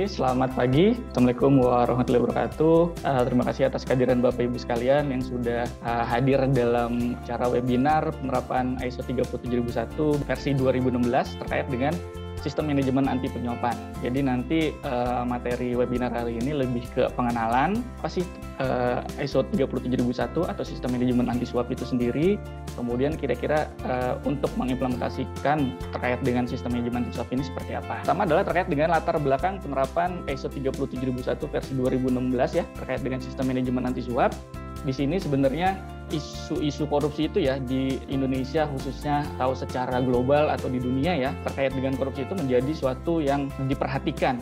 kasih, selamat pagi. Assalamualaikum warahmatullahi wabarakatuh. Terima kasih atas kehadiran Bapak Ibu sekalian yang sudah hadir dalam acara webinar penerapan ISO 37001 versi 2016 terkait dengan sistem manajemen anti penyuapan. Jadi nanti materi webinar hari ini lebih ke pengenalan apa sih ISO 37001 atau sistem manajemen anti suap itu sendiri. Kemudian kira-kira untuk mengimplementasikan terkait dengan sistem manajemen anti suap ini seperti apa. Pertama adalah terkait dengan latar belakang penerapan ISO 37001 versi 2016 ya, terkait dengan sistem manajemen anti suap. Di sini sebenarnya isu-isu korupsi itu ya di Indonesia khususnya atau secara global atau di dunia ya terkait dengan korupsi itu menjadi suatu yang diperhatikan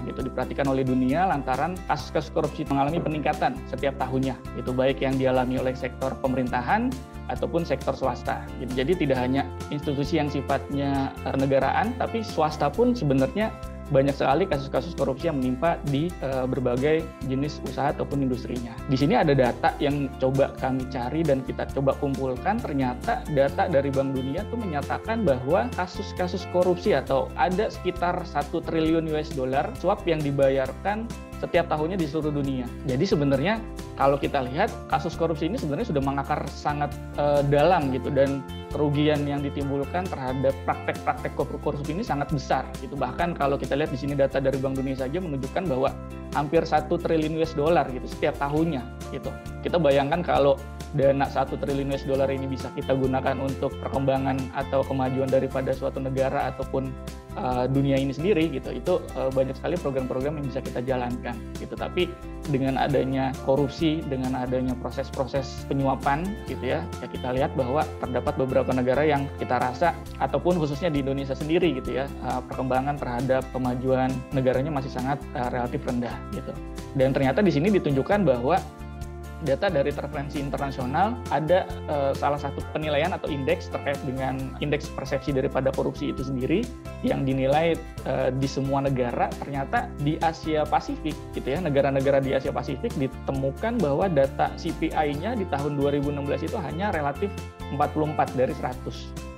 oleh dunia lantaran kasus-kasus korupsi mengalami peningkatan setiap tahunnya, itu baik yang dialami oleh sektor pemerintahan ataupun sektor swasta. Jadi tidak hanya institusi yang sifatnya negaraan, tapi swasta pun sebenarnya banyak sekali kasus-kasus korupsi yang menimpa di berbagai jenis usaha ataupun industrinya. Di sini ada data yang coba kami cari dan kita coba kumpulkan. Ternyata data dari Bank Dunia itu menyatakan bahwa kasus-kasus korupsi atau ada sekitar 1 triliun US dollar suap yang dibayarkan setiap tahunnya di seluruh dunia. Jadi sebenarnya kalau kita lihat kasus korupsi ini sebenarnya sudah mengakar sangat dalam gitu, dan kerugian yang ditimbulkan terhadap praktek-praktek korupsi ini sangat besar gitu. Bahkan kalau kita lihat di sini data dari Bank Dunia saja menunjukkan bahwa hampir 1 triliun US dollar gitu setiap tahunnya gitu. Kita bayangkan kalau dana 1 triliun US dollar ini bisa kita gunakan untuk perkembangan atau kemajuan daripada suatu negara ataupun dunia ini sendiri gitu, itu banyak sekali program-program yang bisa kita jalankan gitu. Tapi dengan adanya korupsi, dengan adanya proses-proses penyuapan gitu ya kita lihat bahwa terdapat beberapa negara yang kita rasa ataupun khususnya di Indonesia sendiri gitu ya perkembangan terhadap kemajuan negaranya masih sangat relatif rendah gitu. Dan ternyata di sini ditunjukkan bahwa data dari Transparency International ada salah satu penilaian atau indeks terkait dengan indeks persepsi daripada korupsi itu sendiri yang dinilai di semua negara. Ternyata di Asia Pasifik gitu ya, negara-negara di Asia Pasifik ditemukan bahwa data CPI-nya di tahun 2016 itu hanya relatif 44 dari 100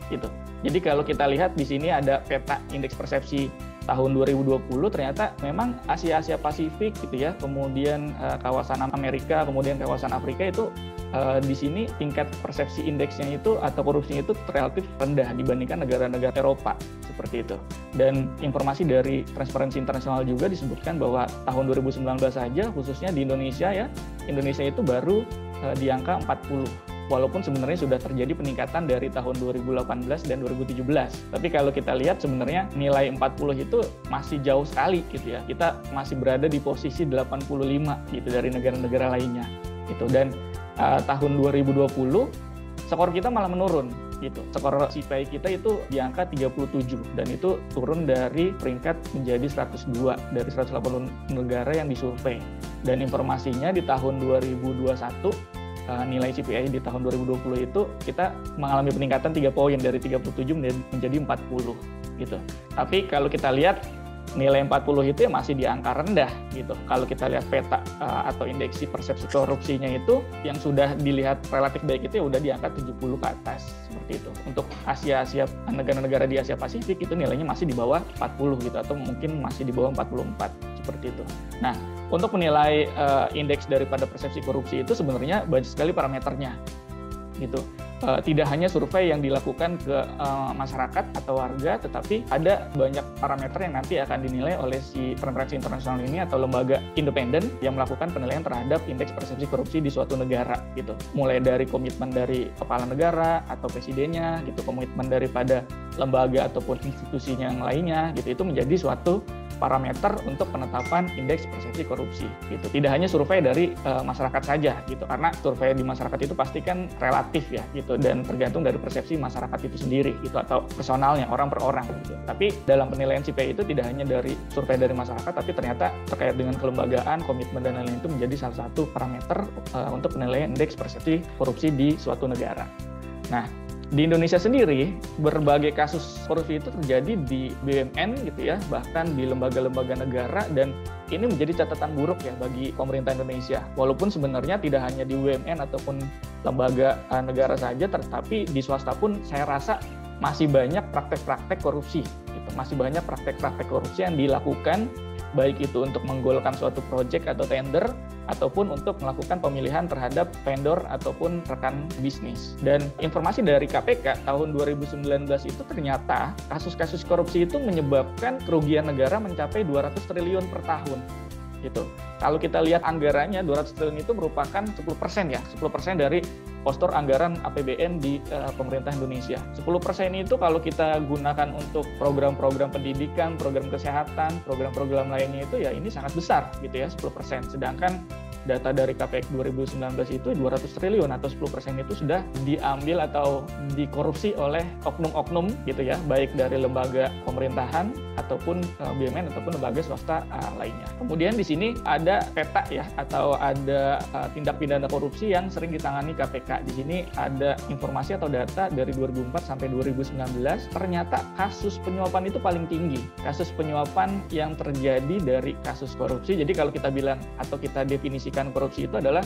gitu. Jadi kalau kita lihat di sini ada peta indeks persepsi tahun 2020, ternyata memang Asia Pasifik gitu ya, kemudian kawasan Amerika, kemudian kawasan Afrika itu di sini tingkat persepsi indeksnya itu atau korupsinya itu relatif rendah dibandingkan negara-negara Eropa seperti itu. Dan informasi dari Transparency International juga disebutkan bahwa tahun 2019 saja khususnya di Indonesia ya, Indonesia itu baru di angka 40. Walaupun sebenarnya sudah terjadi peningkatan dari tahun 2018 dan 2017. Tapi kalau kita lihat sebenarnya nilai 40 itu masih jauh sekali gitu ya. Kita masih berada di posisi 85 gitu dari negara-negara lainnya gitu. Dan tahun 2020 skor kita malah menurun gitu. Skor CPI kita itu di angka 37 dan itu turun dari peringkat menjadi 102 dari 180 negara yang disurvei. Dan informasinya di tahun 2021 nilai CPI di tahun 2020 itu kita mengalami peningkatan 3 poin dari 37 menjadi 40 gitu. Tapi kalau kita lihat nilai 40 itu ya masih di angka rendah gitu. Kalau kita lihat peta atau indeksi persepsi korupsinya itu yang sudah dilihat relatif baik itu ya udah di angka 70 ke atas seperti itu. Untuk Asia negara-negara di Asia Pasifik itu nilainya masih di bawah 40 gitu atau mungkin masih di bawah 44 seperti itu. Nah, untuk menilai indeks daripada persepsi korupsi itu sebenarnya banyak sekali parameternya gitu. Tidak hanya survei yang dilakukan ke masyarakat atau warga, tetapi ada banyak parameter yang nanti akan dinilai oleh si Transparency International ini atau lembaga independen yang melakukan penilaian terhadap indeks persepsi korupsi di suatu negara gitu. Mulai dari komitmen dari kepala negara atau presidennya gitu, komitmen daripada lembaga ataupun institusinya yang lainnya gitu, itu menjadi suatu parameter untuk penetapan indeks persepsi korupsi gitu. Tidak hanya survei dari masyarakat saja gitu, karena survei di masyarakat itu pasti kan relatif ya gitu dan tergantung dari persepsi masyarakat itu sendiri gitu atau personalnya orang per orang gitu. Tapi dalam penilaian CPI itu tidak hanya dari survei dari masyarakat, tapi ternyata terkait dengan kelembagaan, komitmen dan lain-lain itu menjadi salah satu parameter untuk penilaian indeks persepsi korupsi di suatu negara. Nah, di Indonesia sendiri, berbagai kasus korupsi itu terjadi di BUMN gitu ya, bahkan di lembaga-lembaga negara, dan ini menjadi catatan buruk ya bagi pemerintah Indonesia. Walaupun sebenarnya tidak hanya di BUMN ataupun lembaga negara saja, tetapi di swasta pun saya rasa masih banyak praktek-praktek korupsi. Gitu. Masih banyak praktek-praktek korupsi yang dilakukan baik itu untuk menggolkan suatu proyek atau tender, ataupun untuk melakukan pemilihan terhadap vendor ataupun rekan bisnis. Dan informasi dari KPK tahun 2019 itu ternyata kasus-kasus korupsi itu menyebabkan kerugian negara mencapai 200 triliun per tahun. Gitu. Kalau kita lihat anggarannya 200 triliun itu merupakan 10% ya, 10% dari postur anggaran APBN di pemerintah Indonesia. 10% itu kalau kita gunakan untuk program-program pendidikan, program kesehatan, program-program lainnya itu ya ini sangat besar gitu ya, 10%. Sedangkan data dari KPK 2019 itu 200 triliun atau 10% itu sudah diambil atau dikorupsi oleh oknum-oknum gitu ya, baik dari lembaga pemerintahan ataupun BUMN ataupun lembaga swasta lainnya. Kemudian di sini ada peta ya atau ada tindak pidana korupsi yang sering ditangani KPK. Di sini ada informasi atau data dari 2004 sampai 2019, ternyata kasus penyuapan itu paling tinggi. Kasus penyuapan yang terjadi dari kasus korupsi. Jadi kalau kita bilang atau kita definisikan korupsi itu adalah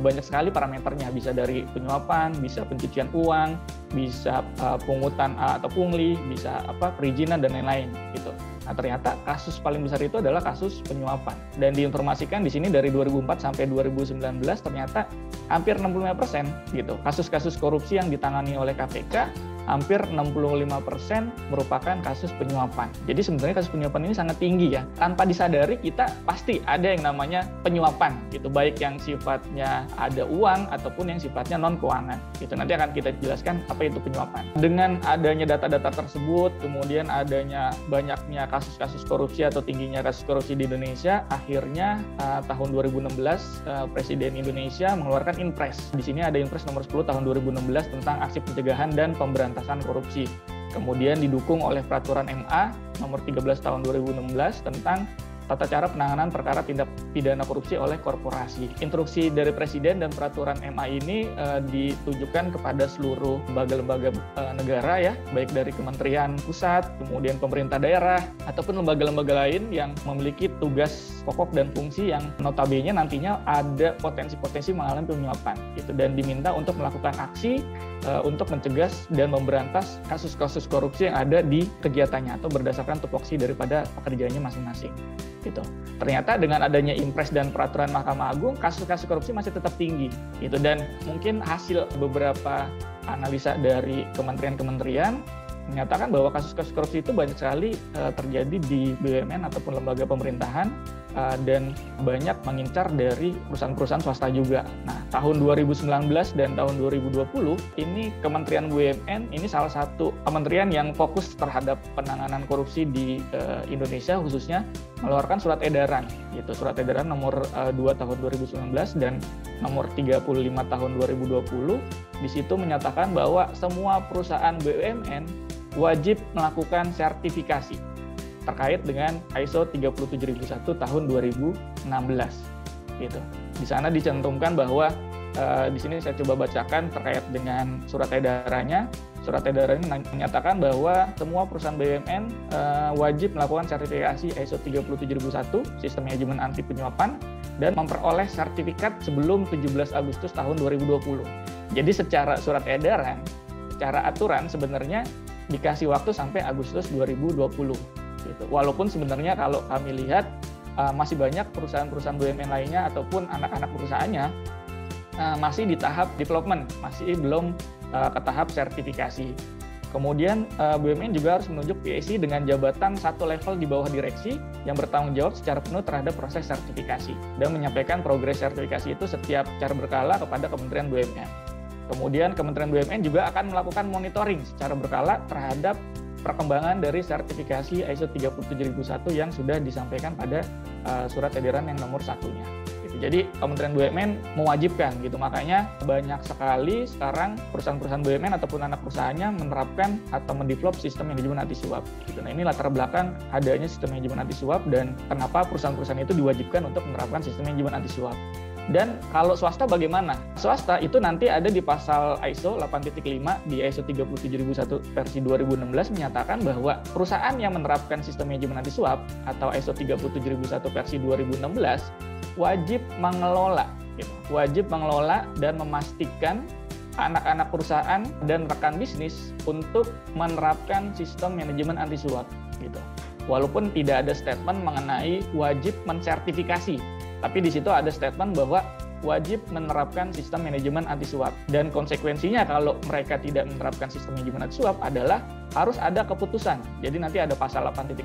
banyak sekali parameternya, bisa dari penyuapan, bisa pencucian uang, bisa pungutan atau pungli, bisa perizinan dan lain-lain gitu. Nah, ternyata kasus paling besar itu adalah kasus penyuapan. Dan diinformasikan di sini dari 2004 sampai 2019 ternyata hampir 65% gitu. Kasus-kasus korupsi yang ditangani oleh KPK hampir 65% merupakan kasus penyuapan. Jadi sebenarnya kasus penyuapan ini sangat tinggi ya. Tanpa disadari kita pasti ada yang namanya penyuapan gitu, baik yang sifatnya ada uang ataupun yang sifatnya non keuangan. Gitu. Nanti akan kita jelaskan apa itu penyuapan. Dengan adanya data-data tersebut, kemudian adanya banyaknya kasus-kasus korupsi atau tingginya kasus korupsi di Indonesia, akhirnya tahun 2016 Presiden Indonesia mengeluarkan Inpres. Di sini ada Inpres nomor 10 tahun 2016 tentang aksi pencegahan dan pemberantasan korupsi. Kemudian didukung oleh Peraturan MA nomor 13 tahun 2016 tentang tata cara penanganan perkara tindak pidana korupsi oleh korporasi. Instruksi dari Presiden dan Peraturan MA ini ditujukan kepada seluruh lembaga-lembaga negara ya, baik dari Kementerian Pusat, kemudian pemerintah daerah, ataupun lembaga-lembaga lain yang memiliki tugas pokok dan fungsi yang notabene nantinya ada potensi-potensi mengalami penyuapan gitu, dan diminta untuk melakukan aksi untuk mencegah dan memberantas kasus-kasus korupsi yang ada di kegiatannya atau berdasarkan tupoksi daripada pekerjaannya masing-masing. Gitu. Ternyata dengan adanya Inpres dan peraturan Mahkamah Agung, kasus-kasus korupsi masih tetap tinggi. Gitu. Dan mungkin hasil beberapa analisa dari kementerian-kementerian menyatakan bahwa kasus-kasus korupsi itu banyak sekali terjadi di BUMN ataupun lembaga pemerintahan dan banyak mengincar dari perusahaan-perusahaan swasta juga. Nah, tahun 2019 dan tahun 2020 ini Kementerian BUMN ini salah satu kementerian yang fokus terhadap penanganan korupsi di Indonesia, khususnya mengeluarkan surat edaran, yaitu surat edaran nomor 2 tahun 2019 dan nomor 35 tahun 2020. Di situ menyatakan bahwa semua perusahaan BUMN wajib melakukan sertifikasi terkait dengan ISO 37001 tahun 2016. Gitu. Di sana dicantumkan bahwa di sini saya coba bacakan terkait dengan surat edarannya. Surat edaran ini menyatakan bahwa semua perusahaan BUMN wajib melakukan sertifikasi ISO 37001 sistem manajemen anti penyuapan dan memperoleh sertifikat sebelum 17 Agustus tahun 2020. Jadi secara surat edaran, secara aturan sebenarnya dikasih waktu sampai Agustus 2020. Gitu. Walaupun sebenarnya kalau kami lihat masih banyak perusahaan-perusahaan BUMN lainnya ataupun anak-anak perusahaannya masih di tahap development, masih belum ke tahap sertifikasi. Kemudian BUMN juga harus menunjuk PSI dengan jabatan satu level di bawah direksi yang bertanggung jawab secara penuh terhadap proses sertifikasi dan menyampaikan progres sertifikasi itu setiap secara berkala kepada Kementerian BUMN. Kemudian Kementerian BUMN juga akan melakukan monitoring secara berkala terhadap perkembangan dari sertifikasi ISO 37001 yang sudah disampaikan pada surat edaran yang nomor 1-nya. Gitu. Jadi Kementerian BUMN mewajibkan gitu, makanya banyak sekali sekarang perusahaan-perusahaan BUMN ataupun anak perusahaannya menerapkan atau mendevelop sistem manajemen anti suap. Gitu. Nah, ini latar belakang adanya sistem manajemen anti suap dan kenapa perusahaan-perusahaan itu diwajibkan untuk menerapkan sistem manajemen anti suap. Dan kalau swasta bagaimana? Swasta itu nanti ada di pasal ISO 8.5 di ISO 37001 versi 2016 menyatakan bahwa perusahaan yang menerapkan sistem manajemen anti suap atau ISO 37001 versi 2016 wajib mengelola, gitu. Wajib mengelola dan memastikan anak-anak perusahaan dan rekan bisnis untuk menerapkan sistem manajemen anti suap, gitu. walaupun tidak ada statement mengenai wajib mensertifikasi, tapi di situ ada statement bahwa wajib menerapkan sistem manajemen anti suap. Dan konsekuensinya kalau mereka tidak menerapkan sistem manajemen anti suap adalah harus ada keputusan. Jadi nanti ada pasal 8.8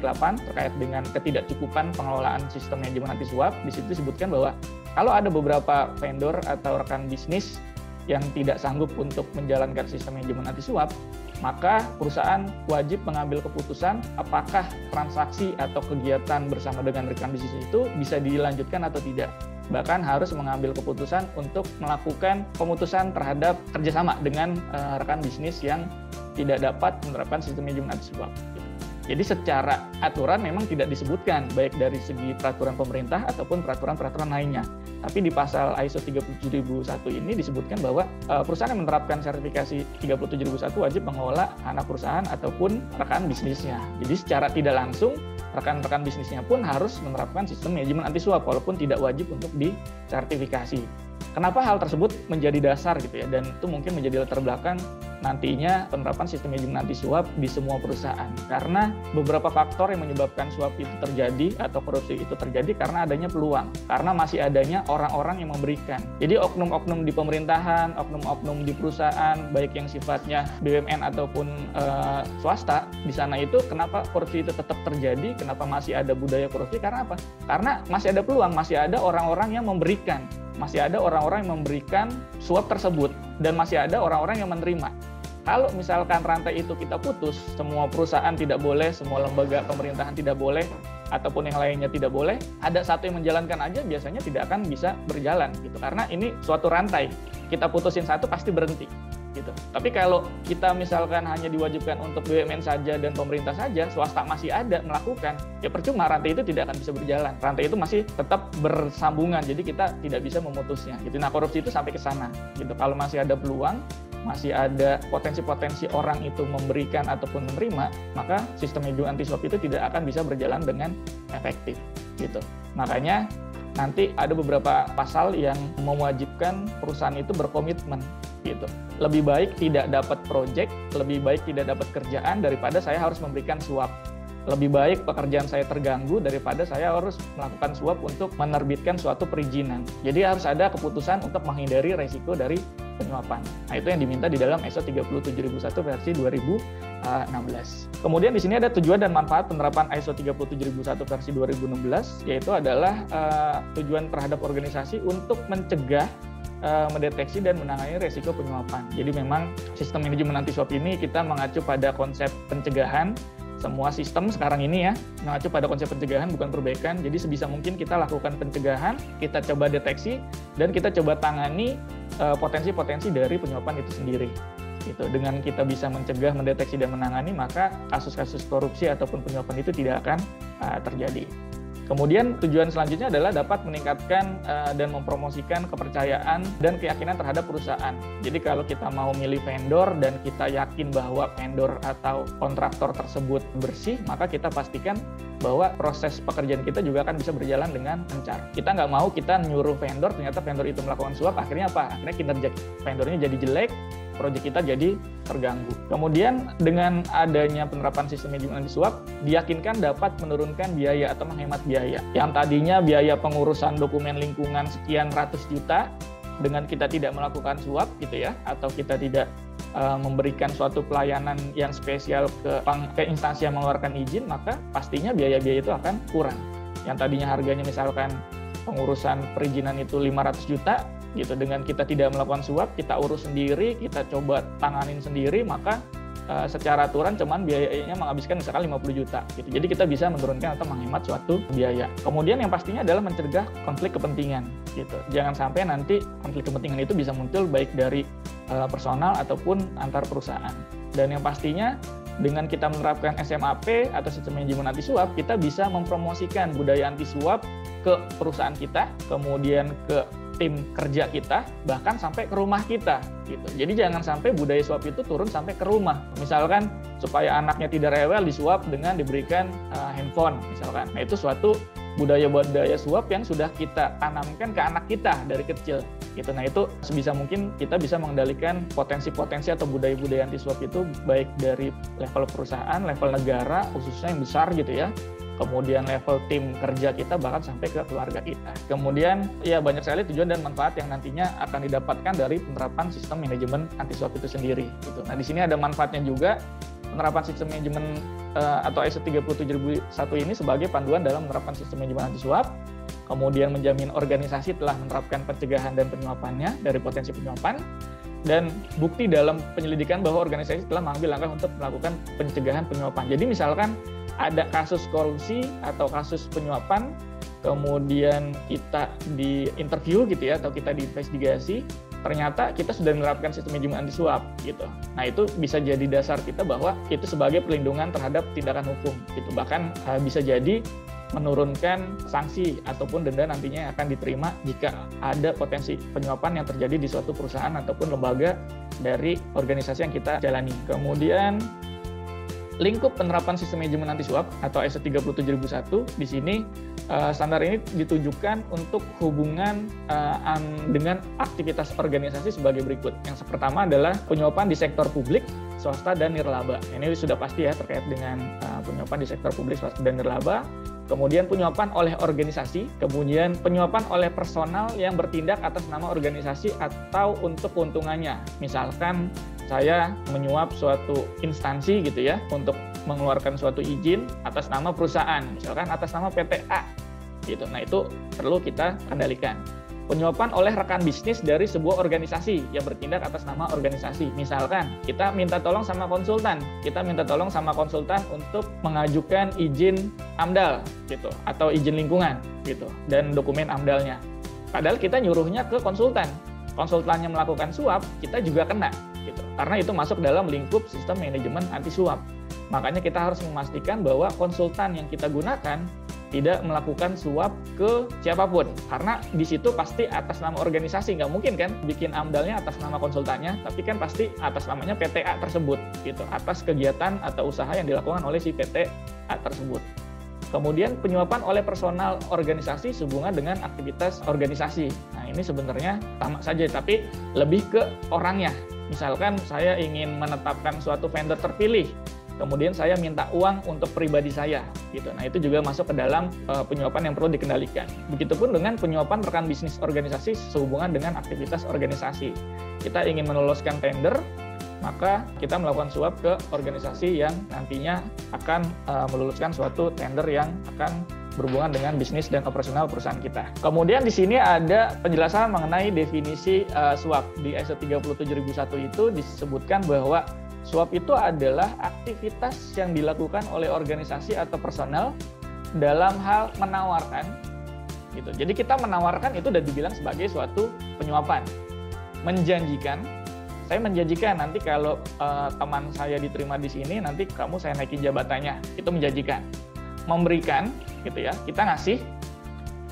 terkait dengan ketidakcukupan pengelolaan sistem manajemen anti suap. Di situ disebutkan bahwa kalau ada beberapa vendor atau rekan bisnis yang tidak sanggup untuk menjalankan sistem manajemen anti suap, maka perusahaan wajib mengambil keputusan apakah transaksi atau kegiatan bersama dengan rekan bisnis itu bisa dilanjutkan atau tidak. Bahkan harus mengambil keputusan untuk melakukan pemutusan terhadap kerjasama dengan rekan bisnis yang tidak dapat menerapkan sistem manajemen anti suap. Jadi secara aturan memang tidak disebutkan, baik dari segi peraturan pemerintah ataupun peraturan-peraturan lainnya. Tapi di pasal ISO 37001 ini disebutkan bahwa perusahaan yang menerapkan sertifikasi 37001 wajib mengelola anak perusahaan ataupun rekan bisnisnya. Jadi secara tidak langsung rekan-rekan bisnisnya pun harus menerapkan sistem manajemen anti suap walaupun tidak wajib untuk disertifikasi. Kenapa hal tersebut menjadi dasar gitu ya, dan itu mungkin menjadi latar belakang nantinya penerapan sistem manajemen anti suap di semua perusahaan. Karena beberapa faktor yang menyebabkan suap itu terjadi atau korupsi itu terjadi karena adanya peluang, karena masih adanya orang-orang yang memberikan. Jadi oknum-oknum di pemerintahan, oknum-oknum di perusahaan, baik yang sifatnya BUMN ataupun swasta, di sana itu kenapa korupsi itu tetap terjadi, kenapa masih ada budaya korupsi, karena apa? Karena masih ada peluang, masih ada orang-orang yang memberikan. Masih ada orang-orang yang memberikan suap tersebut dan masih ada orang-orang yang menerima. Kalau misalkan rantai itu kita putus, semua perusahaan tidak boleh, semua lembaga pemerintahan tidak boleh, ataupun yang lainnya tidak boleh, ada satu yang menjalankan aja biasanya tidak akan bisa berjalan gitu. Karena ini suatu rantai, kita putusin satu pasti berhenti gitu. Tapi kalau kita misalkan hanya diwajibkan untuk BUMN saja dan pemerintah saja, swasta masih ada melakukan, ya percuma, rantai itu tidak akan bisa berjalan. Rantai itu masih tetap bersambungan, jadi kita tidak bisa memutusnya gitu. Nah, korupsi itu sampai ke sana gitu. Kalau masih ada peluang, masih ada potensi-potensi orang itu memberikan ataupun menerima, maka sistem manajemen anti suap itu tidak akan bisa berjalan dengan efektif gitu. Makanya nanti ada beberapa pasal yang mewajibkan perusahaan itu berkomitmen gitu. Lebih baik tidak dapat proyek, lebih baik tidak dapat kerjaan daripada saya harus memberikan suap. Lebih baik pekerjaan saya terganggu daripada saya harus melakukan suap untuk menerbitkan suatu perizinan. Jadi harus ada keputusan untuk menghindari resiko dari penyuapan. Nah, itu yang diminta di dalam ISO 37001 versi 2016. Kemudian di sini ada tujuan dan manfaat penerapan ISO 37001 versi 2016, yaitu adalah tujuan terhadap organisasi untuk mencegah, mendeteksi dan menangani resiko penyuapan. Jadi memang sistem manajemen anti suap ini kita mengacu pada konsep pencegahan. Semua sistem sekarang ini ya mengacu pada konsep pencegahan bukan perbaikan. Jadi sebisa mungkin kita lakukan pencegahan, kita coba deteksi dan kita coba tangani potensi-potensi dari penyuapan itu sendiri. Gitu. Dengan kita bisa mencegah, mendeteksi dan menangani, maka kasus-kasus korupsi ataupun penyuapan itu tidak akan terjadi. Kemudian tujuan selanjutnya adalah dapat meningkatkan dan mempromosikan kepercayaan dan keyakinan terhadap perusahaan. Jadi kalau kita mau milih vendor dan kita yakin bahwa vendor atau kontraktor tersebut bersih, maka kita pastikan bahwa proses pekerjaan kita juga akan bisa berjalan dengan lancar. Kita nggak mau kita nyuruh vendor, ternyata vendor itu melakukan suap, akhirnya apa? Akhirnya kinerja vendornya jadi jelek, proyek kita jadi terganggu. Kemudian dengan adanya penerapan sistem manajemen anti suap, diyakinkan dapat menurunkan biaya atau menghemat biaya. Yang tadinya biaya pengurusan dokumen lingkungan sekian ratus juta, dengan kita tidak melakukan suap gitu ya, atau kita tidak memberikan suatu pelayanan yang spesial ke instansi yang mengeluarkan izin, maka pastinya biaya-biaya itu akan kurang. Yang tadinya harganya misalkan pengurusan perizinan itu 500 juta, gitu, dengan kita tidak melakukan suap, kita urus sendiri, kita coba tanganin sendiri, maka secara aturan cuman biayanya menghabiskan misalkan 50 juta gitu. Jadi kita bisa menurunkan atau menghemat suatu biaya. Kemudian yang pastinya adalah mencegah konflik kepentingan gitu. Jangan sampai nanti konflik kepentingan itu bisa muncul baik dari personal ataupun antar perusahaan. Dan yang pastinya dengan kita menerapkan SMAP atau sistem manajemen anti suap, kita bisa mempromosikan budaya anti suap ke perusahaan kita, kemudian ke tim kerja kita, bahkan sampai ke rumah kita gitu. Jadi jangan sampai budaya suap itu turun sampai ke rumah. Misalkan supaya anaknya tidak rewel, disuap dengan diberikan handphone misalkan. Nah, itu suatu budaya-budaya suap yang sudah kita tanamkan ke anak kita dari kecil gitu. Nah, itu sebisa mungkin kita bisa mengendalikan potensi-potensi atau budaya-budaya anti suap itu baik dari level perusahaan, level negara khususnya yang besar gitu ya, kemudian level tim kerja kita, bahkan sampai ke keluarga kita. Kemudian ya banyak sekali tujuan dan manfaat yang nantinya akan didapatkan dari penerapan sistem manajemen anti suap itu sendiri gitu. Nah, di sini ada manfaatnya juga. Penerapan sistem manajemen atau ISO 37001 ini sebagai panduan dalam menerapkan sistem manajemen anti suap, kemudian menjamin organisasi telah menerapkan pencegahan dan penyuapannya dari potensi penyuapan, dan bukti dalam penyelidikan bahwa organisasi telah mengambil langkah untuk melakukan pencegahan penyuapan. Jadi misalkan ada kasus korupsi atau kasus penyuapan, kemudian kita di interview gitu ya, atau kita diinvestigasi, ternyata kita sudah menerapkan sistem manajemen anti suap gitu. Nah, itu bisa jadi dasar kita bahwa itu sebagai perlindungan terhadap tindakan hukum gitu. Bahkan bisa jadi menurunkan sanksi ataupun denda nantinya yang akan diterima jika ada potensi penyuapan yang terjadi di suatu perusahaan ataupun lembaga dari organisasi yang kita jalani. Kemudian lingkup penerapan sistem manajemen anti suap atau ISO 37001 di sini standar ini ditujukan untuk hubungan dengan aktivitas organisasi sebagai berikut. Yang pertama adalah penyuapan di sektor publik, swasta, dan nirlaba. Ini sudah pasti ya terkait dengan penyuapan di sektor publik, swasta, dan nirlaba. Kemudian penyuapan oleh organisasi, kemudian penyuapan oleh personal yang bertindak atas nama organisasi atau untuk keuntungannya. Misalkan saya menyuap suatu instansi gitu ya untuk mengeluarkan suatu izin atas nama perusahaan, misalkan atas nama PT A gitu. Nah, itu perlu kita kendalikan. Penyuapan oleh rekan bisnis dari sebuah organisasi yang bertindak atas nama organisasi. Misalkan kita minta tolong sama konsultan, untuk mengajukan izin AMDAL gitu atau izin lingkungan gitu dan dokumen AMDAL-nya. Padahal kita nyuruhnya ke konsultan. Konsultannya melakukan suap, kita juga kena gitu. Karena itu masuk dalam lingkup sistem manajemen anti suap. Makanya kita harus memastikan bahwa konsultan yang kita gunakan tidak melakukan suap ke siapapun. Karena di situ pasti atas nama organisasi, nggak mungkin kan bikin AMDAL-nya atas nama konsultannya, tapi kan pasti atas namanya PT A tersebut gitu, atas kegiatan atau usaha yang dilakukan oleh si PT A tersebut. Kemudian penyuapan oleh personal organisasi sehubungan dengan aktivitas organisasi. Nah, ini sebenarnya sama saja, tapi lebih ke orangnya. Misalkan saya ingin menetapkan suatu vendor terpilih, kemudian saya minta uang untuk pribadi saya, gitu. Nah, itu juga masuk ke dalam penyuapan yang perlu dikendalikan. Begitupun dengan penyuapan rekan bisnis organisasi sehubungan dengan aktivitas organisasi. Kita ingin meloloskan tender, maka kita melakukan suap ke organisasi yang nantinya akan meluluskan suatu tender yang akan berhubungan dengan bisnis dan operasional perusahaan kita. Kemudian di sini ada penjelasan mengenai definisi suap. Di ISO 37001 itu disebutkan bahwa suap itu adalah aktivitas yang dilakukan oleh organisasi atau personal dalam hal menawarkan gitu. Jadi kita menawarkan itu sudah dibilang sebagai suatu penyuapan. Menjanjikan, saya menjanjikan nanti kalau teman saya diterima di sini, nanti kamu saya naikin jabatannya. Itu menjanjikan. Memberikan, gitu ya, kita ngasih,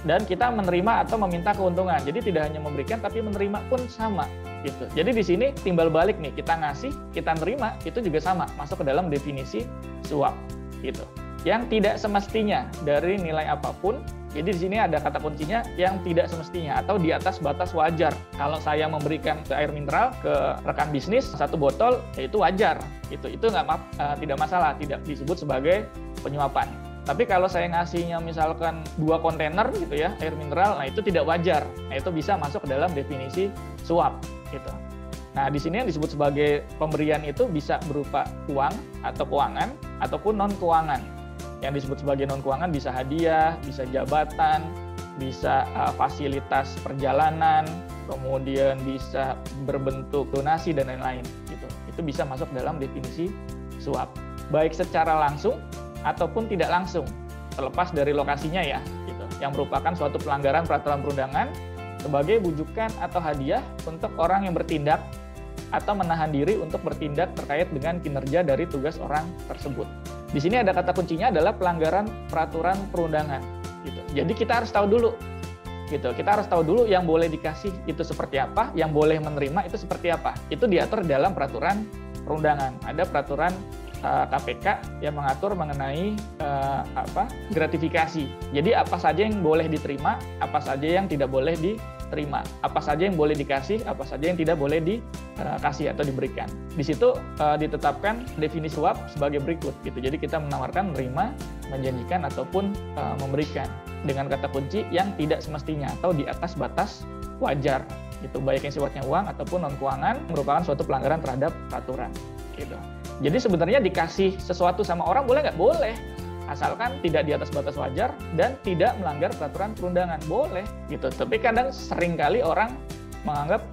dan kita menerima atau meminta keuntungan. Jadi tidak hanya memberikan, tapi menerima pun sama. Gitu. Jadi di sini timbal balik nih, kita ngasih, kita nerima, itu juga sama, masuk ke dalam definisi suap. Gitu. Yang tidak semestinya dari nilai apapun. Jadi di sini ada kata kuncinya yang tidak semestinya atau di atas batas wajar. Kalau saya memberikan air mineral ke rekan bisnis 1 botol, ya itu wajar. Itu tidak masalah, tidak disebut sebagai penyuapan. Tapi kalau saya ngasihnya misalkan 2 kontainer gitu ya air mineral, nah itu tidak wajar. Nah, itu bisa masuk ke dalam definisi suap gitu. Nah, di sini yang disebut sebagai pemberian itu bisa berupa uang atau keuangan ataupun non keuangan. Yang disebut sebagai non-keuangan bisa hadiah, bisa jabatan, bisa fasilitas perjalanan, kemudian bisa berbentuk donasi dan lain-lain. Gitu. Itu bisa masuk dalam definisi suap. Baik secara langsung ataupun tidak langsung, terlepas dari lokasinya ya. Gitu. Yang merupakan suatu pelanggaran peraturan perundangan sebagai bujukan atau hadiah untuk orang yang bertindak atau menahan diri untuk bertindak terkait dengan kinerja dari tugas orang tersebut. Di sini ada kata kuncinya adalah pelanggaran peraturan perundangan. Gitu. Jadi kita harus tahu dulu, gitu. Kita harus tahu dulu yang boleh dikasih itu seperti apa, yang boleh menerima itu seperti apa. Itu diatur dalam peraturan perundangan. Ada peraturan KPK yang mengatur mengenai gratifikasi. Jadi apa saja yang boleh diterima, apa saja yang tidak boleh diterima, apa saja yang boleh dikasih, apa saja yang tidak boleh dikasih atau diberikan. Di situ ditetapkan definisi suap sebagai berikut gitu. Jadi kita menawarkan, menerima, menjanjikan ataupun memberikan dengan kata kunci yang tidak semestinya atau di atas batas wajar gitu, baik yang sifatnya uang ataupun non keuangan, merupakan suatu pelanggaran terhadap peraturan gitu. Jadi sebenarnya dikasih sesuatu sama orang boleh nggak? Boleh, asalkan tidak di atas batas wajar dan tidak melanggar peraturan perundangan, boleh gitu. Tapi kadang sering kali orang menganggap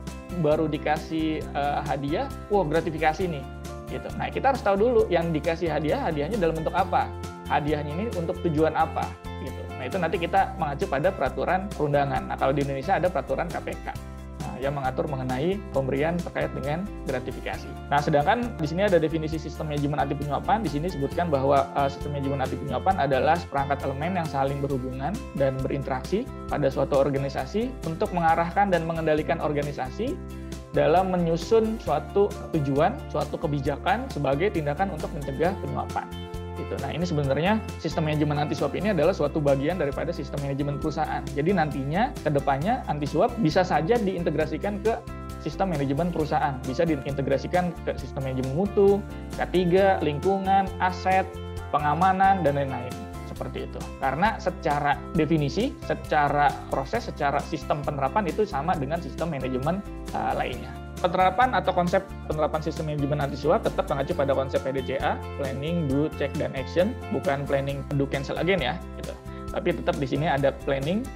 baru dikasih hadiah, wah gratifikasi nih gitu. Nah kita harus tahu dulu yang dikasih hadiahnya dalam bentuk apa, hadiahnya ini untuk tujuan apa gitu. Nah itu nanti kita mengacu pada peraturan perundangan. Nah kalau di Indonesia ada peraturan KPK yang mengatur mengenai pemberian terkait dengan gratifikasi. Nah, sedangkan di sini ada definisi sistem manajemen anti penyuapan. Di sini disebutkan bahwa sistem manajemen anti penyuapan adalah seperangkat elemen yang saling berhubungan dan berinteraksi pada suatu organisasi untuk mengarahkan dan mengendalikan organisasi dalam menyusun suatu tujuan, suatu kebijakan sebagai tindakan untuk mencegah penyuapan. Gitu. Nah, ini sebenarnya sistem manajemen anti suap ini adalah suatu bagian daripada sistem manajemen perusahaan. Jadi nantinya ke depannya anti suap bisa saja diintegrasikan ke sistem manajemen perusahaan, bisa diintegrasikan ke sistem manajemen mutu, K3, lingkungan, aset, pengamanan dan lain-lain. Seperti itu. Karena secara definisi, secara proses, secara sistem penerapan itu sama dengan sistem manajemen lainnya. Penerapan atau konsep penerapan sistem manajemen anti suap tetap mengacu pada konsep PDCA, planning, do, check, dan action, bukan planning, do, cancel again ya. Gitu. Tapi tetap di sini ada planning,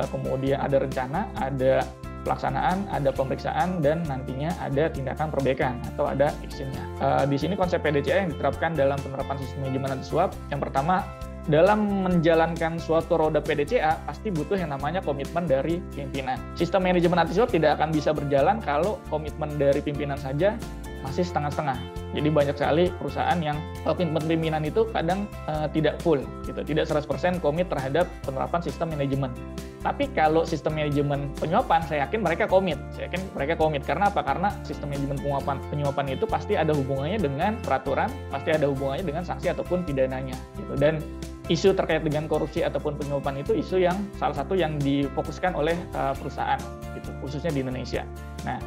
kemudian ada rencana, ada pelaksanaan, ada pemeriksaan, dan nantinya ada tindakan perbaikan atau ada actionnya. Di sini konsep PDCA yang diterapkan dalam penerapan sistem manajemen anti suap, yang pertama, dalam menjalankan suatu roda PDCA pasti butuh yang namanya komitmen dari pimpinan. Sistem manajemen anti suap tidak akan bisa berjalan kalau komitmen dari pimpinan saja masih setengah-setengah. Jadi banyak sekali perusahaan yang komitmen pimpinan itu kadang tidak full, gitu, tidak 100% komit terhadap penerapan sistem manajemen. Tapi kalau sistem manajemen penyuapan, saya yakin mereka komit. Karena apa? Karena sistem manajemen penyuapan itu pasti ada hubungannya dengan peraturan, pasti ada hubungannya dengan sanksi ataupun pidananya. Gitu. Dan isu terkait dengan korupsi ataupun penyuapan itu isu yang salah satu yang difokuskan oleh perusahaan, gitu, khususnya di Indonesia. Nah,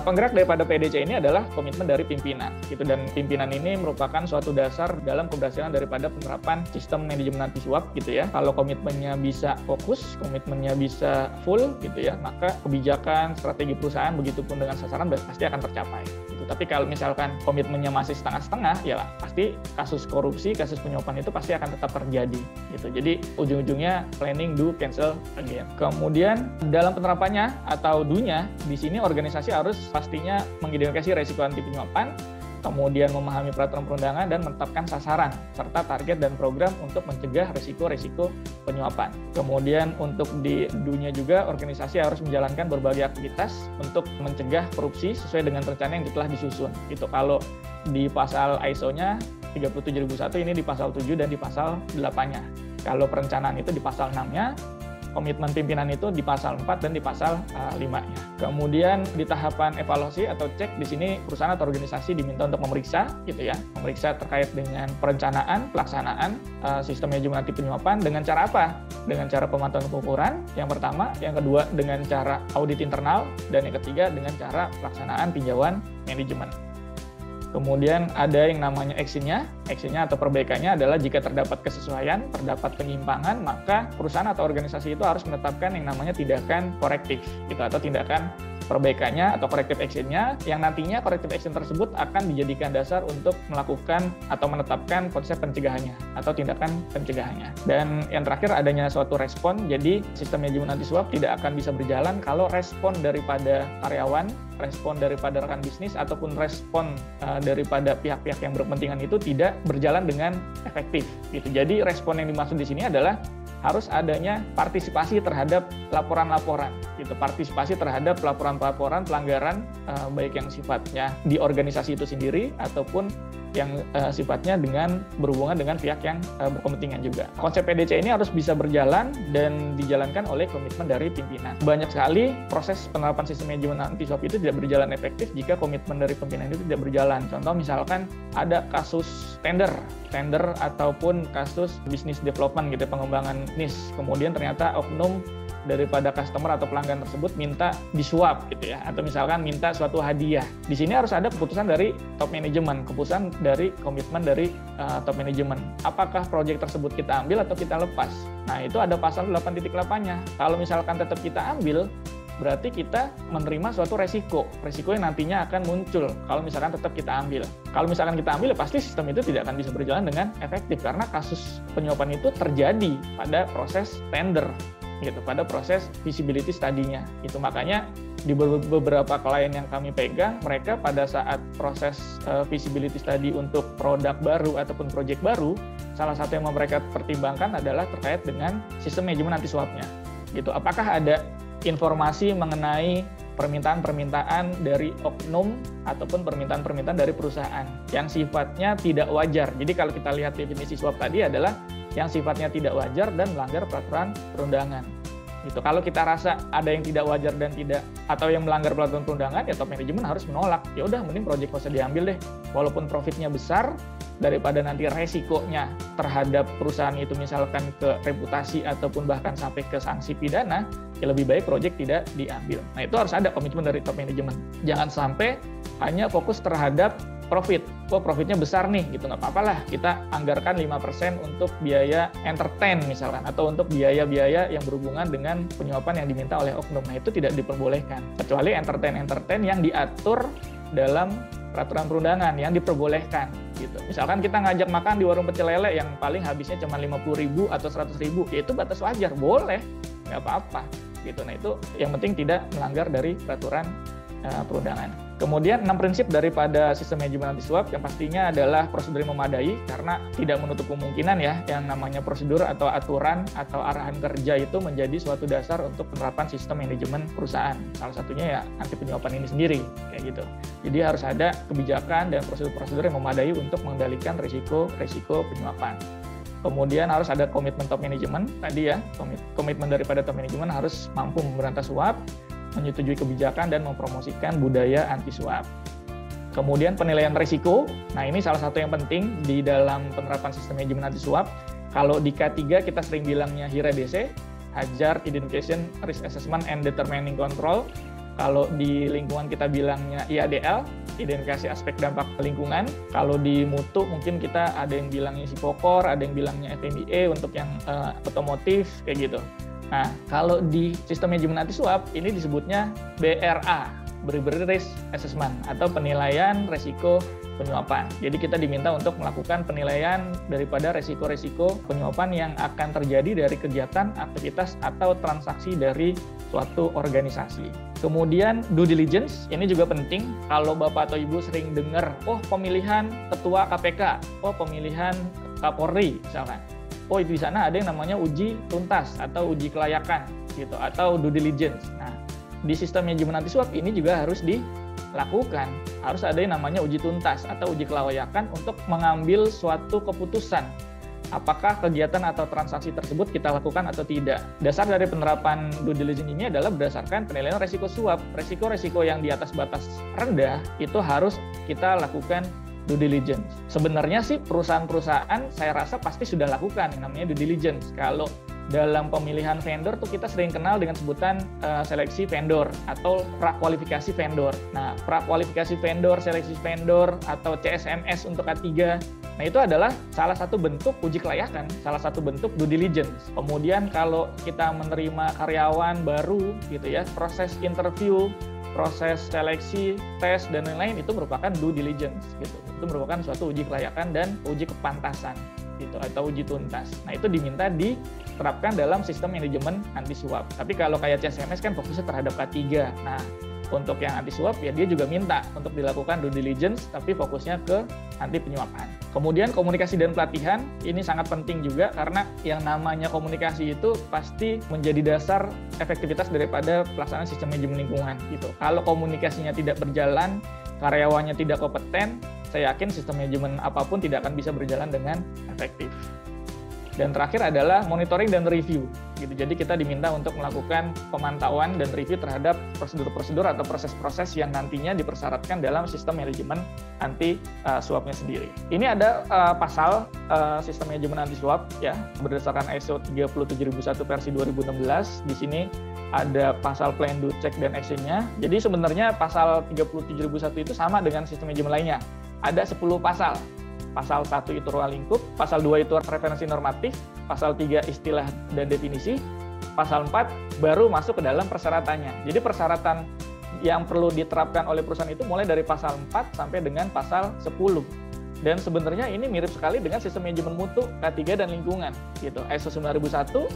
penggerak daripada PDCA ini adalah komitmen dari pimpinan, gitu, dan pimpinan ini merupakan suatu dasar dalam keberhasilan daripada penerapan sistem manajemen anti suap, gitu ya. Kalau komitmennya bisa fokus, komitmennya bisa full, gitu ya, maka kebijakan, strategi perusahaan begitupun dengan sasaran pasti akan tercapai. Gitu. Tapi kalau misalkan komitmennya masih setengah-setengah, ya kasti kasus korupsi, kasus penyuapan itu pasti akan tetap terjadi. Gitu. Jadi ujung-ujungnya planning, do, cancel again. Kemudian dalam penerapannya atau do-nya, di sini organisasi harus pastinya mengidentifikasi resiko anti penyuapan, kemudian memahami peraturan perundangan dan menetapkan sasaran serta target dan program untuk mencegah resiko-resiko penyuapan. Kemudian untuk di dunia juga organisasi harus menjalankan berbagai aktivitas untuk mencegah korupsi sesuai dengan rencana yang telah disusun. Itu kalau di pasal ISO-nya 37001 ini di pasal 7 dan di pasal 8-nya. Kalau perencanaan itu di pasal 6-nya, komitmen pimpinan itu di pasal 4 dan di pasal 5-nya. Kemudian di tahapan evaluasi atau cek, di sini perusahaan atau organisasi diminta untuk memeriksa, gitu ya, memeriksa terkait dengan perencanaan, pelaksanaan sistem manajemen anti penyuapan dengan cara apa? Dengan cara pemantauan pengukuran, yang pertama, yang kedua dengan cara audit internal, dan yang ketiga dengan cara pelaksanaan tinjauan manajemen. Kemudian ada yang namanya actionnya atau perbaikannya adalah jika terdapat kesesuaian, terdapat penyimpangan, maka perusahaan atau organisasi itu harus menetapkan yang namanya tindakan korektif, gitu, atau tindakan perbaikannya atau corrective action-nya, yang nantinya corrective action tersebut akan dijadikan dasar untuk melakukan atau menetapkan konsep pencegahannya atau tindakan pencegahannya. Dan yang terakhir adanya suatu respon, jadi sistem manajemen anti suap tidak akan bisa berjalan kalau respon daripada karyawan, respon daripada rekan bisnis, ataupun respon daripada pihak-pihak yang berkepentingan itu tidak berjalan dengan efektif. Gitu. Jadi respon yang dimaksud di sini adalah harus adanya partisipasi terhadap laporan-laporan, gitu, partisipasi terhadap laporan-laporan pelanggaran baik yang sifatnya di organisasi itu sendiri ataupun yang sifatnya berhubungan dengan pihak yang berkepentingan juga. Konsep PDC ini harus bisa berjalan dan dijalankan oleh komitmen dari pimpinan. Banyak sekali proses penerapan sistem manajemen anti suap itu tidak berjalan efektif jika komitmen dari pimpinan itu tidak berjalan. Contoh misalkan ada kasus tender ataupun kasus business development gitu, pengembangan bisnis. Kemudian ternyata oknum daripada customer atau pelanggan tersebut minta disuap gitu ya, atau misalkan minta suatu hadiah. Di sini harus ada keputusan dari top manajemen, keputusan dari komitmen dari top manajemen. Apakah proyek tersebut kita ambil atau kita lepas? Nah, itu ada pasal 8.8-nya. Kalau misalkan tetap kita ambil, berarti kita menerima suatu resiko yang nantinya akan muncul kalau misalkan tetap kita ambil. Kalau misalkan kita ambil, pasti sistem itu tidak akan bisa berjalan dengan efektif karena kasus penyuapan itu terjadi pada proses tender gitu, pada proses feasibility study-nya. Itu makanya di beberapa klien yang kami pegang, mereka pada saat proses feasibility study untuk produk baru ataupun project baru, salah satu yang mereka pertimbangkan adalah terkait dengan sistem manajemen anti suapnya. Gitu. Apakah ada informasi mengenai permintaan-permintaan dari oknum ataupun permintaan-permintaan dari perusahaan yang sifatnya tidak wajar. Jadi kalau kita lihat definisi suap tadi adalah yang sifatnya tidak wajar dan melanggar peraturan perundangan. Gitu. Kalau kita rasa ada yang tidak wajar dan tidak atau yang melanggar peraturan perundangan, ya top manajemen harus menolak. Ya udah, mending proyek nggak usah diambil deh. Walaupun profitnya besar, daripada nanti resikonya terhadap perusahaan itu misalkan ke reputasi ataupun bahkan sampai ke sanksi pidana, ya lebih baik proyek tidak diambil. Nah, itu harus ada komitmen dari top manajemen. Jangan sampai hanya fokus terhadap profit. Profitnya besar nih, gitu, nggak apa-apa lah. Kita anggarkan 5% untuk biaya entertain misalkan, atau untuk biaya-biaya yang berhubungan dengan penyuapan yang diminta oleh oknum. Nah, itu tidak diperbolehkan. Kecuali entertain yang diatur dalam peraturan perundangan yang diperbolehkan. Gitu. Misalkan kita ngajak makan di warung pecel lele yang paling habisnya cuma 50.000 atau 100.000, ya itu batas wajar, boleh, nggak apa-apa. Gitu. Nah, itu yang penting tidak melanggar dari peraturan perundangan. Kemudian 6 prinsip daripada sistem manajemen anti suap yang pastinya adalah prosedur yang memadai, karena tidak menutup kemungkinan ya yang namanya prosedur atau aturan atau arahan kerja itu menjadi suatu dasar untuk penerapan sistem manajemen perusahaan. Salah satunya ya anti penyuapan ini sendiri kayak gitu. Jadi harus ada kebijakan dan prosedur-prosedur yang memadai untuk mengendalikan risiko penyuapan. Kemudian harus ada komitmen top manajemen tadi ya, komitmen daripada top manajemen harus mampu memberantas suap, menyetujui kebijakan dan mempromosikan budaya anti suap. Kemudian penilaian risiko. Nah, ini salah satu yang penting di dalam penerapan sistem manajemen anti suap. Kalau di K3 kita sering bilangnya HIRA-DC, Hazard Identification Risk Assessment and Determining Control. Kalau di lingkungan kita bilangnya IADL, identifikasi aspek dampak lingkungan. Kalau di mutu mungkin kita ada yang bilangnya SIPOKOR, ada yang bilangnya FMIA untuk yang otomotif kayak gitu. Nah, kalau di sistem manajemen anti suap ini disebutnya BRA, Bribery Risk Assessment, atau penilaian resiko penyuapan. Jadi kita diminta untuk melakukan penilaian daripada resiko-resiko penyuapan yang akan terjadi dari kegiatan, aktivitas, atau transaksi dari suatu organisasi. Kemudian due diligence, ini juga penting. Kalau Bapak atau Ibu sering dengar, pemilihan ketua KPK, pemilihan Kapolri misalkan. Di sana ada yang namanya uji tuntas atau uji kelayakan gitu, atau due diligence. Nah, di sistem manajemen anti suap ini juga harus dilakukan. Harus ada yang namanya uji tuntas atau uji kelayakan untuk mengambil suatu keputusan apakah kegiatan atau transaksi tersebut kita lakukan atau tidak. Dasar dari penerapan due diligence ini adalah berdasarkan penilaian resiko suap. Resiko-resiko yang di atas batas rendah itu harus kita lakukan due diligence. Sebenarnya sih perusahaan-perusahaan saya rasa pasti sudah lakukan yang namanya due diligence. Kalau dalam pemilihan vendor tuh kita sering kenal dengan sebutan seleksi vendor atau prakualifikasi vendor. Nah, prakualifikasi vendor, seleksi vendor atau CSMS untuk K3. Nah, itu adalah salah satu bentuk uji kelayakan, salah satu bentuk due diligence. Kemudian kalau kita menerima karyawan baru gitu ya, proses interview, proses seleksi, tes, dan lain-lain itu merupakan due diligence gitu. Itu merupakan suatu uji kelayakan dan uji kepantasan gitu, atau uji tuntas. Nah, itu diminta diterapkan dalam sistem manajemen anti suap. Tapi kalau kayak CSMS kan fokusnya terhadap K3. Nah, untuk yang anti suap ya dia juga minta untuk dilakukan due diligence tapi fokusnya ke anti penyuapan. Kemudian komunikasi dan pelatihan ini sangat penting juga karena yang namanya komunikasi itu pasti menjadi dasar efektivitas daripada pelaksanaan sistem manajemen lingkungan gitu. Kalau komunikasinya tidak berjalan, karyawannya tidak kompeten, saya yakin sistem manajemen apapun tidak akan bisa berjalan dengan efektif. Dan terakhir adalah monitoring dan review. Gitu. Jadi kita diminta untuk melakukan pemantauan dan review terhadap prosedur-prosedur atau proses-proses yang nantinya dipersyaratkan dalam sistem manajemen anti suapnya sendiri. Ini ada pasal sistem manajemen anti suap ya berdasarkan ISO 37001 versi 2016. Di sini ada pasal plan, do, check, dan action-nya. Jadi sebenarnya pasal 37001 itu sama dengan sistem manajemen lainnya. Ada 10 pasal. Pasal 1 itu ruang lingkup, pasal 2 itu referensi normatif, pasal 3 istilah dan definisi, pasal 4 baru masuk ke dalam persyaratannya. Jadi persyaratan yang perlu diterapkan oleh perusahaan itu mulai dari pasal 4 sampai dengan pasal 10. Dan sebenarnya ini mirip sekali dengan sistem manajemen mutu K3 dan lingkungan gitu. ISO 9001,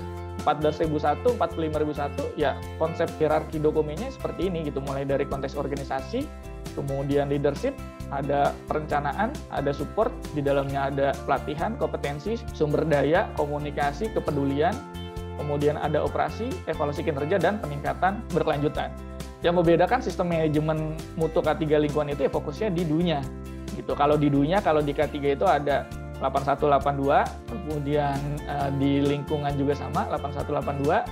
14001, 45001 ya konsep hierarki dokumennya seperti ini gitu, mulai dari konteks organisasi, kemudian leadership, ada perencanaan, ada support, di dalamnya ada pelatihan, kompetensi, sumber daya, komunikasi, kepedulian, kemudian ada operasi, evaluasi kinerja, dan peningkatan berkelanjutan. Yang membedakan sistem manajemen mutu K3 lingkungan itu ya fokusnya di dunia. Gitu. Kalau di dunia, kalau di K3 itu ada 8182, kemudian di lingkungan juga sama 8182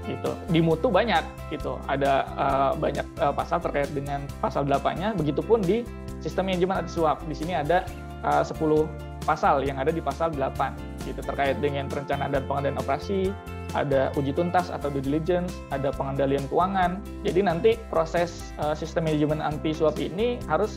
gitu. Di mutu banyak gitu. Ada banyak pasal terkait dengan pasal 8-nya, begitupun di sistem manajemen anti suap. Di sini ada 10 pasal yang ada di pasal 8 gitu terkait dengan perencanaan dan pengendalian operasi, ada uji tuntas atau due diligence, ada pengendalian keuangan. Jadi nanti proses sistem manajemen anti suap ini harus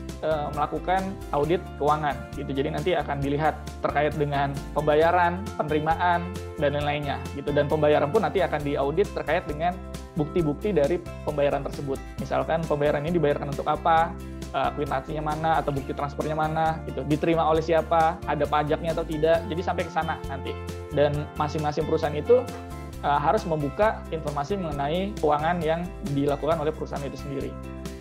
melakukan audit keuangan gitu. Jadi nanti akan dilihat terkait dengan pembayaran, penerimaan, dan lain-lainnya gitu. Dan pembayaran pun nanti akan diaudit terkait dengan bukti-bukti dari pembayaran tersebut. Misalkan pembayaran ini dibayarkan untuk apa, kwitansinya mana, atau bukti transfernya mana, gitu. Diterima oleh siapa, ada pajaknya atau tidak. Jadi sampai ke sana nanti. Dan masing-masing perusahaan itu harus membuka informasi mengenai keuangan yang dilakukan oleh perusahaan itu sendiri.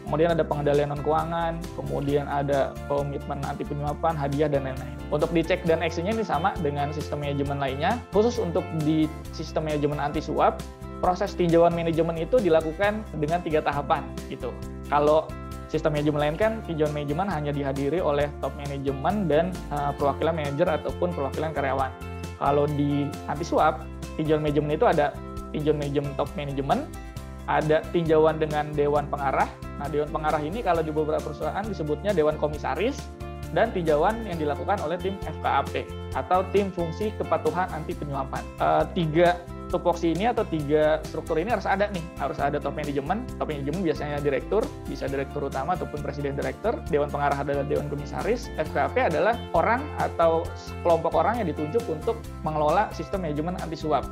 Kemudian ada pengendalian non-keuangan, kemudian ada komitmen anti penyuapan, hadiah, dan lain-lain. Untuk dicek dan actionnya ini sama dengan sistem manajemen lainnya. Khusus untuk di sistem manajemen anti suap, proses tinjauan manajemen itu dilakukan dengan 3 tahapan. Gitu. Kalau sistem manajemen lain kan tinjauan manajemen hanya dihadiri oleh top manajemen dan perwakilan manajer ataupun perwakilan karyawan. Kalau di anti suap, tinjauan manajemen itu ada tinjauan manajemen top manajemen, ada tinjauan dengan dewan pengarah. Nah, dewan pengarah ini kalau di beberapa perusahaan disebutnya dewan komisaris, dan tinjauan yang dilakukan oleh tim FKAP atau tim fungsi kepatuhan anti penyuapan. 3 tupoksi ini atau 3 struktur ini harus ada nih. Harus ada top manajemen. Top manajemen biasanya direktur, bisa direktur utama ataupun presiden direktur. Dewan pengarah adalah dewan komisaris. FKAP adalah orang atau kelompok orang yang ditunjuk untuk mengelola sistem manajemen anti suap.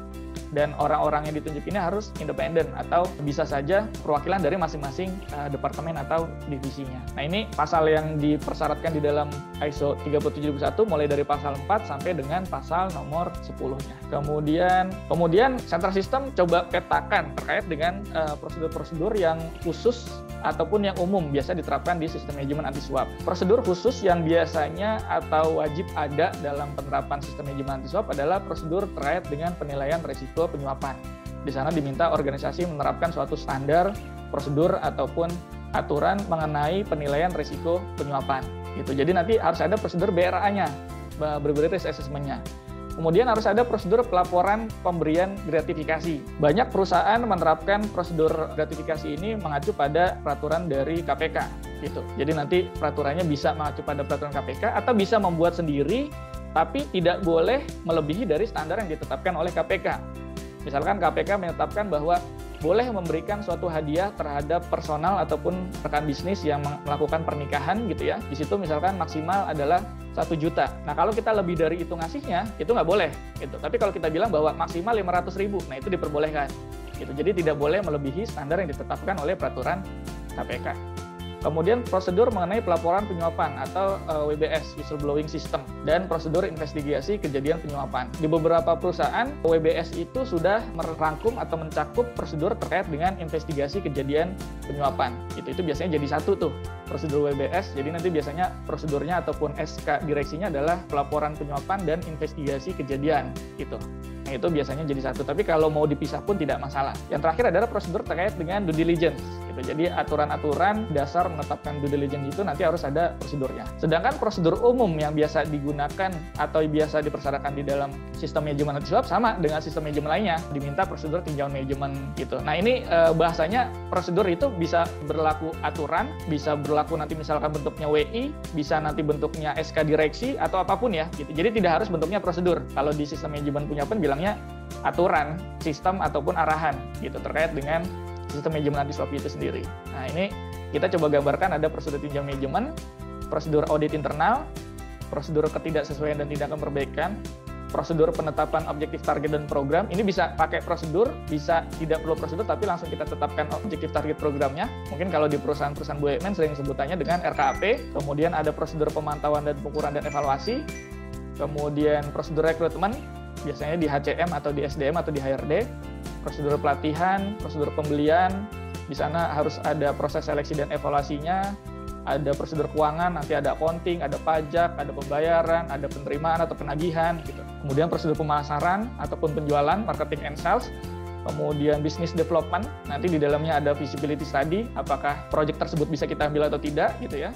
Dan orang-orang yang ditunjuk ini harus independen atau bisa saja perwakilan dari masing-masing departemen atau divisinya. Nah, ini pasal yang dipersyaratkan di dalam ISO 37001 mulai dari pasal 4 sampai dengan pasal nomor 10-nya. Kemudian Central System coba petakan terkait dengan prosedur-prosedur yang khusus ataupun yang umum biasa diterapkan di sistem manajemen anti suap. Prosedur khusus yang biasanya atau wajib ada dalam penerapan sistem manajemen anti suap adalah prosedur terkait dengan penilaian risiko penyuapan. Di sana diminta organisasi menerapkan suatu standar, prosedur ataupun aturan mengenai penilaian risiko penyuapan. Gitu. Jadi nanti harus ada prosedur BRA-nya, Bribery Risk Assessment-nya. Kemudian harus ada prosedur pelaporan pemberian gratifikasi. Banyak perusahaan menerapkan prosedur gratifikasi ini mengacu pada peraturan dari KPK. Gitu. Jadi nanti peraturannya bisa mengacu pada peraturan KPK atau bisa membuat sendiri, tapi tidak boleh melebihi dari standar yang ditetapkan oleh KPK. Misalkan KPK menetapkan bahwa boleh memberikan suatu hadiah terhadap personal ataupun rekan bisnis yang melakukan pernikahan gitu ya. Di situ misalkan maksimal adalah 1 juta. Nah, kalau kita lebih dari itu ngasihnya, itu nggak boleh. Gitu. Tapi kalau kita bilang bahwa maksimal 500.000, nah itu diperbolehkan. Gitu. Jadi tidak boleh melebihi standar yang ditetapkan oleh peraturan KPK. Kemudian prosedur mengenai pelaporan penyuapan atau WBS, Whistleblowing System, dan prosedur investigasi kejadian penyuapan. Di beberapa perusahaan, WBS itu sudah merangkum atau mencakup prosedur terkait dengan investigasi kejadian penyuapan. Itu biasanya jadi satu tuh, prosedur WBS. Jadi nanti biasanya prosedurnya ataupun SK direksinya adalah pelaporan penyuapan dan investigasi kejadian. Gitu. Nah, itu biasanya jadi satu. Tapi kalau mau dipisah pun tidak masalah. Yang terakhir adalah prosedur terkait dengan due diligence. Gitu. gitu. Jadi aturan-aturan dasar menetapkan due diligence itu nanti harus ada prosedurnya. Sedangkan prosedur umum yang biasa digunakan atau biasa dipersyaratkan di dalam sistem manajemen anti suap sama dengan sistem manajemen lainnya, diminta prosedur tinjauan manajemen gitu. Nah ini bahasanya prosedur itu bisa berlaku aturan, bisa berlaku nanti misalkan bentuknya WI, bisa nanti bentuknya SK direksi atau apapun ya gitu. Jadi tidak harus bentuknya prosedur. Kalau di sistem manajemen penyiapan bilangnya aturan, sistem ataupun arahan gitu terkait dengan sistem manajemen anti suap itu sendiri. Nah ini kita coba gambarkan ada prosedur tinjauan manajemen, prosedur audit internal, prosedur ketidaksesuaian dan tindakan perbaikan, prosedur penetapan objektif target dan program. Ini bisa pakai prosedur, bisa tidak perlu prosedur, tapi langsung kita tetapkan objektif target programnya. Mungkin kalau di perusahaan-perusahaan BUMN sering sebutannya dengan RKAP. Kemudian ada prosedur pemantauan dan pengukuran dan evaluasi. Kemudian prosedur rekrutmen, biasanya di HCM atau di SDM atau di HRD. Prosedur pelatihan, prosedur pembelian, di sana harus ada proses seleksi dan evaluasinya. Ada prosedur keuangan, nanti ada accounting, ada pajak, ada pembayaran, ada penerimaan atau penagihan gitu. Kemudian prosedur pemasaran ataupun penjualan, marketing and sales. Kemudian business development, nanti di dalamnya ada feasibility study, apakah proyek tersebut bisa kita ambil atau tidak gitu ya.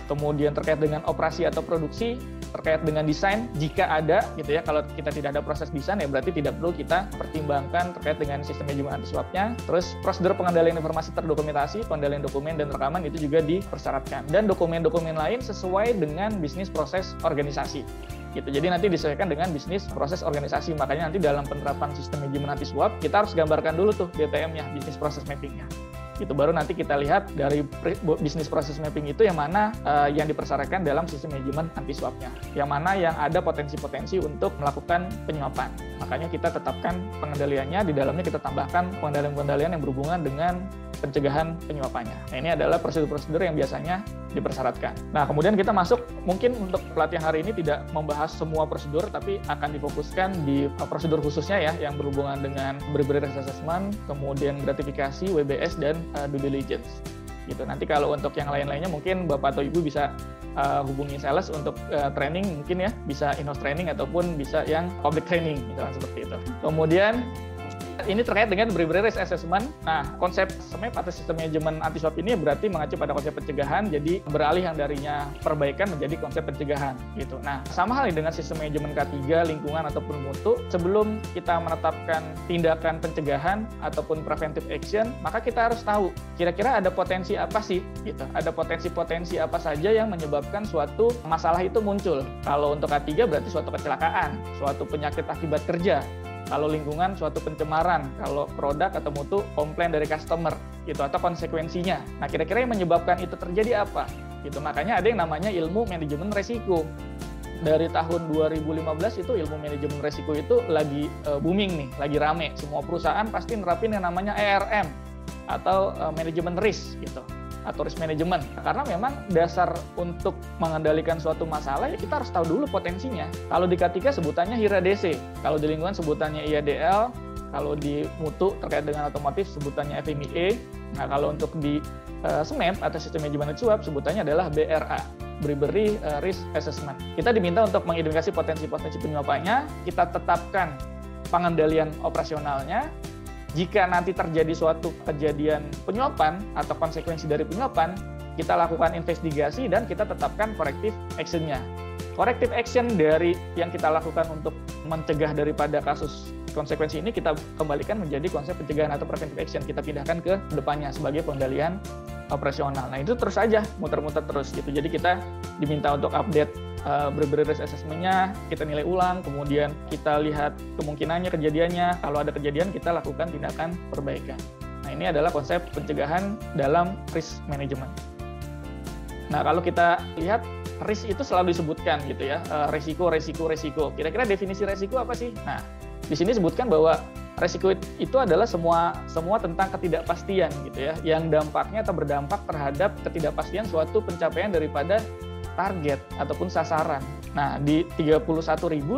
Kemudian terkait dengan operasi atau produksi, terkait dengan desain, jika ada gitu ya, kalau kita tidak ada proses desain ya berarti tidak perlu kita pertimbangkan terkait dengan sistem manajemen anti suapnya. Terus prosedur pengendalian informasi terdokumentasi, pengendalian dokumen dan rekaman itu juga dipersyaratkan. Dan dokumen-dokumen lain sesuai dengan bisnis proses organisasi. Gitu. Jadi nanti disesuaikan dengan bisnis proses organisasi. Makanya nanti dalam penerapan sistem manajemen anti suap kita harus gambarkan dulu tuh BPM-nya, bisnis proses mapping-nya. Itu baru nanti kita lihat dari bisnis proses mapping itu yang mana yang dipersyaratkan dalam sistem manajemen anti suapnya, yang mana yang ada potensi-potensi untuk melakukan penyuapan. Makanya kita tetapkan pengendaliannya, di dalamnya kita tambahkan pengendalian-pengendalian yang berhubungan dengan pencegahan penyuapannya. Nah, ini adalah prosedur-prosedur yang biasanya dipersyaratkan. Nah, kemudian kita masuk, mungkin untuk pelatihan hari ini tidak membahas semua prosedur, tapi akan difokuskan di prosedur khususnya ya, yang berhubungan dengan risk assessment, kemudian gratifikasi, WBS, dan due diligence. Gitu. Nanti kalau untuk yang lain-lainnya mungkin Bapak atau Ibu bisa hubungi sales untuk training, mungkin ya, bisa in-house training ataupun bisa yang public training, misalnya seperti itu. Kemudian ini terkait dengan risk assessment. Nah, konsep SMAP atau sistem manajemen anti suap ini berarti mengacu pada konsep pencegahan, jadi beralih yang darinya perbaikan menjadi konsep pencegahan gitu. Nah, sama halnya dengan sistem manajemen K3, lingkungan ataupun mutu, sebelum kita menetapkan tindakan pencegahan ataupun preventive action, maka kita harus tahu kira-kira ada potensi apa sih gitu. Ada potensi-potensi apa saja yang menyebabkan suatu masalah itu muncul. Kalau untuk K3 berarti suatu kecelakaan, suatu penyakit akibat kerja. Kalau lingkungan suatu pencemaran, kalau produk atau mutu komplain dari customer gitu atau konsekuensinya. Nah, kira-kira yang menyebabkan itu terjadi apa? Gitu. Makanya ada yang namanya ilmu manajemen resiko. Dari tahun 2015 itu ilmu manajemen resiko itu lagi booming nih, lagi rame. Semua perusahaan pasti nerapin yang namanya ERM atau manajemen risk gitu. Atau risk management. Karena memang dasar untuk mengendalikan suatu masalah ya kita harus tahu dulu potensinya. Kalau di K3 sebutannya HIRA DC, kalau di lingkungan sebutannya IADL, kalau di mutu terkait dengan otomotif sebutannya FMIE. Nah, kalau untuk di SMAP atau sistem manajemen suap sebutannya adalah BRA, Bribery Risk Assessment. Kita diminta untuk mengidentifikasi potensi-potensi penyuapannya, kita tetapkan pengendalian operasionalnya. Jika nanti terjadi suatu kejadian penyuapan atau konsekuensi dari penyuapan, kita lakukan investigasi dan kita tetapkan corrective action-nya. Corrective action dari yang kita lakukan untuk mencegah daripada kasus konsekuensi ini kita kembalikan menjadi konsep pencegahan atau preventive action. Kita pindahkan ke depannya sebagai pengendalian operasional. Nah, itu terus saja muter-muter terus gitu. Jadi kita diminta untuk update risk assessment-nya, kita nilai ulang, kemudian kita lihat kemungkinannya, kejadiannya. Kalau ada kejadian, kita lakukan tindakan perbaikan. Nah, ini adalah konsep pencegahan dalam risk management. Nah, kalau kita lihat, risk itu selalu disebutkan gitu ya, resiko. Kira-kira definisi resiko apa sih? Nah, di sini disebutkan bahwa resiko itu adalah semua tentang ketidakpastian gitu ya, yang dampaknya atau berdampak terhadap ketidakpastian suatu pencapaian daripada target ataupun sasaran. Nah, di 31.000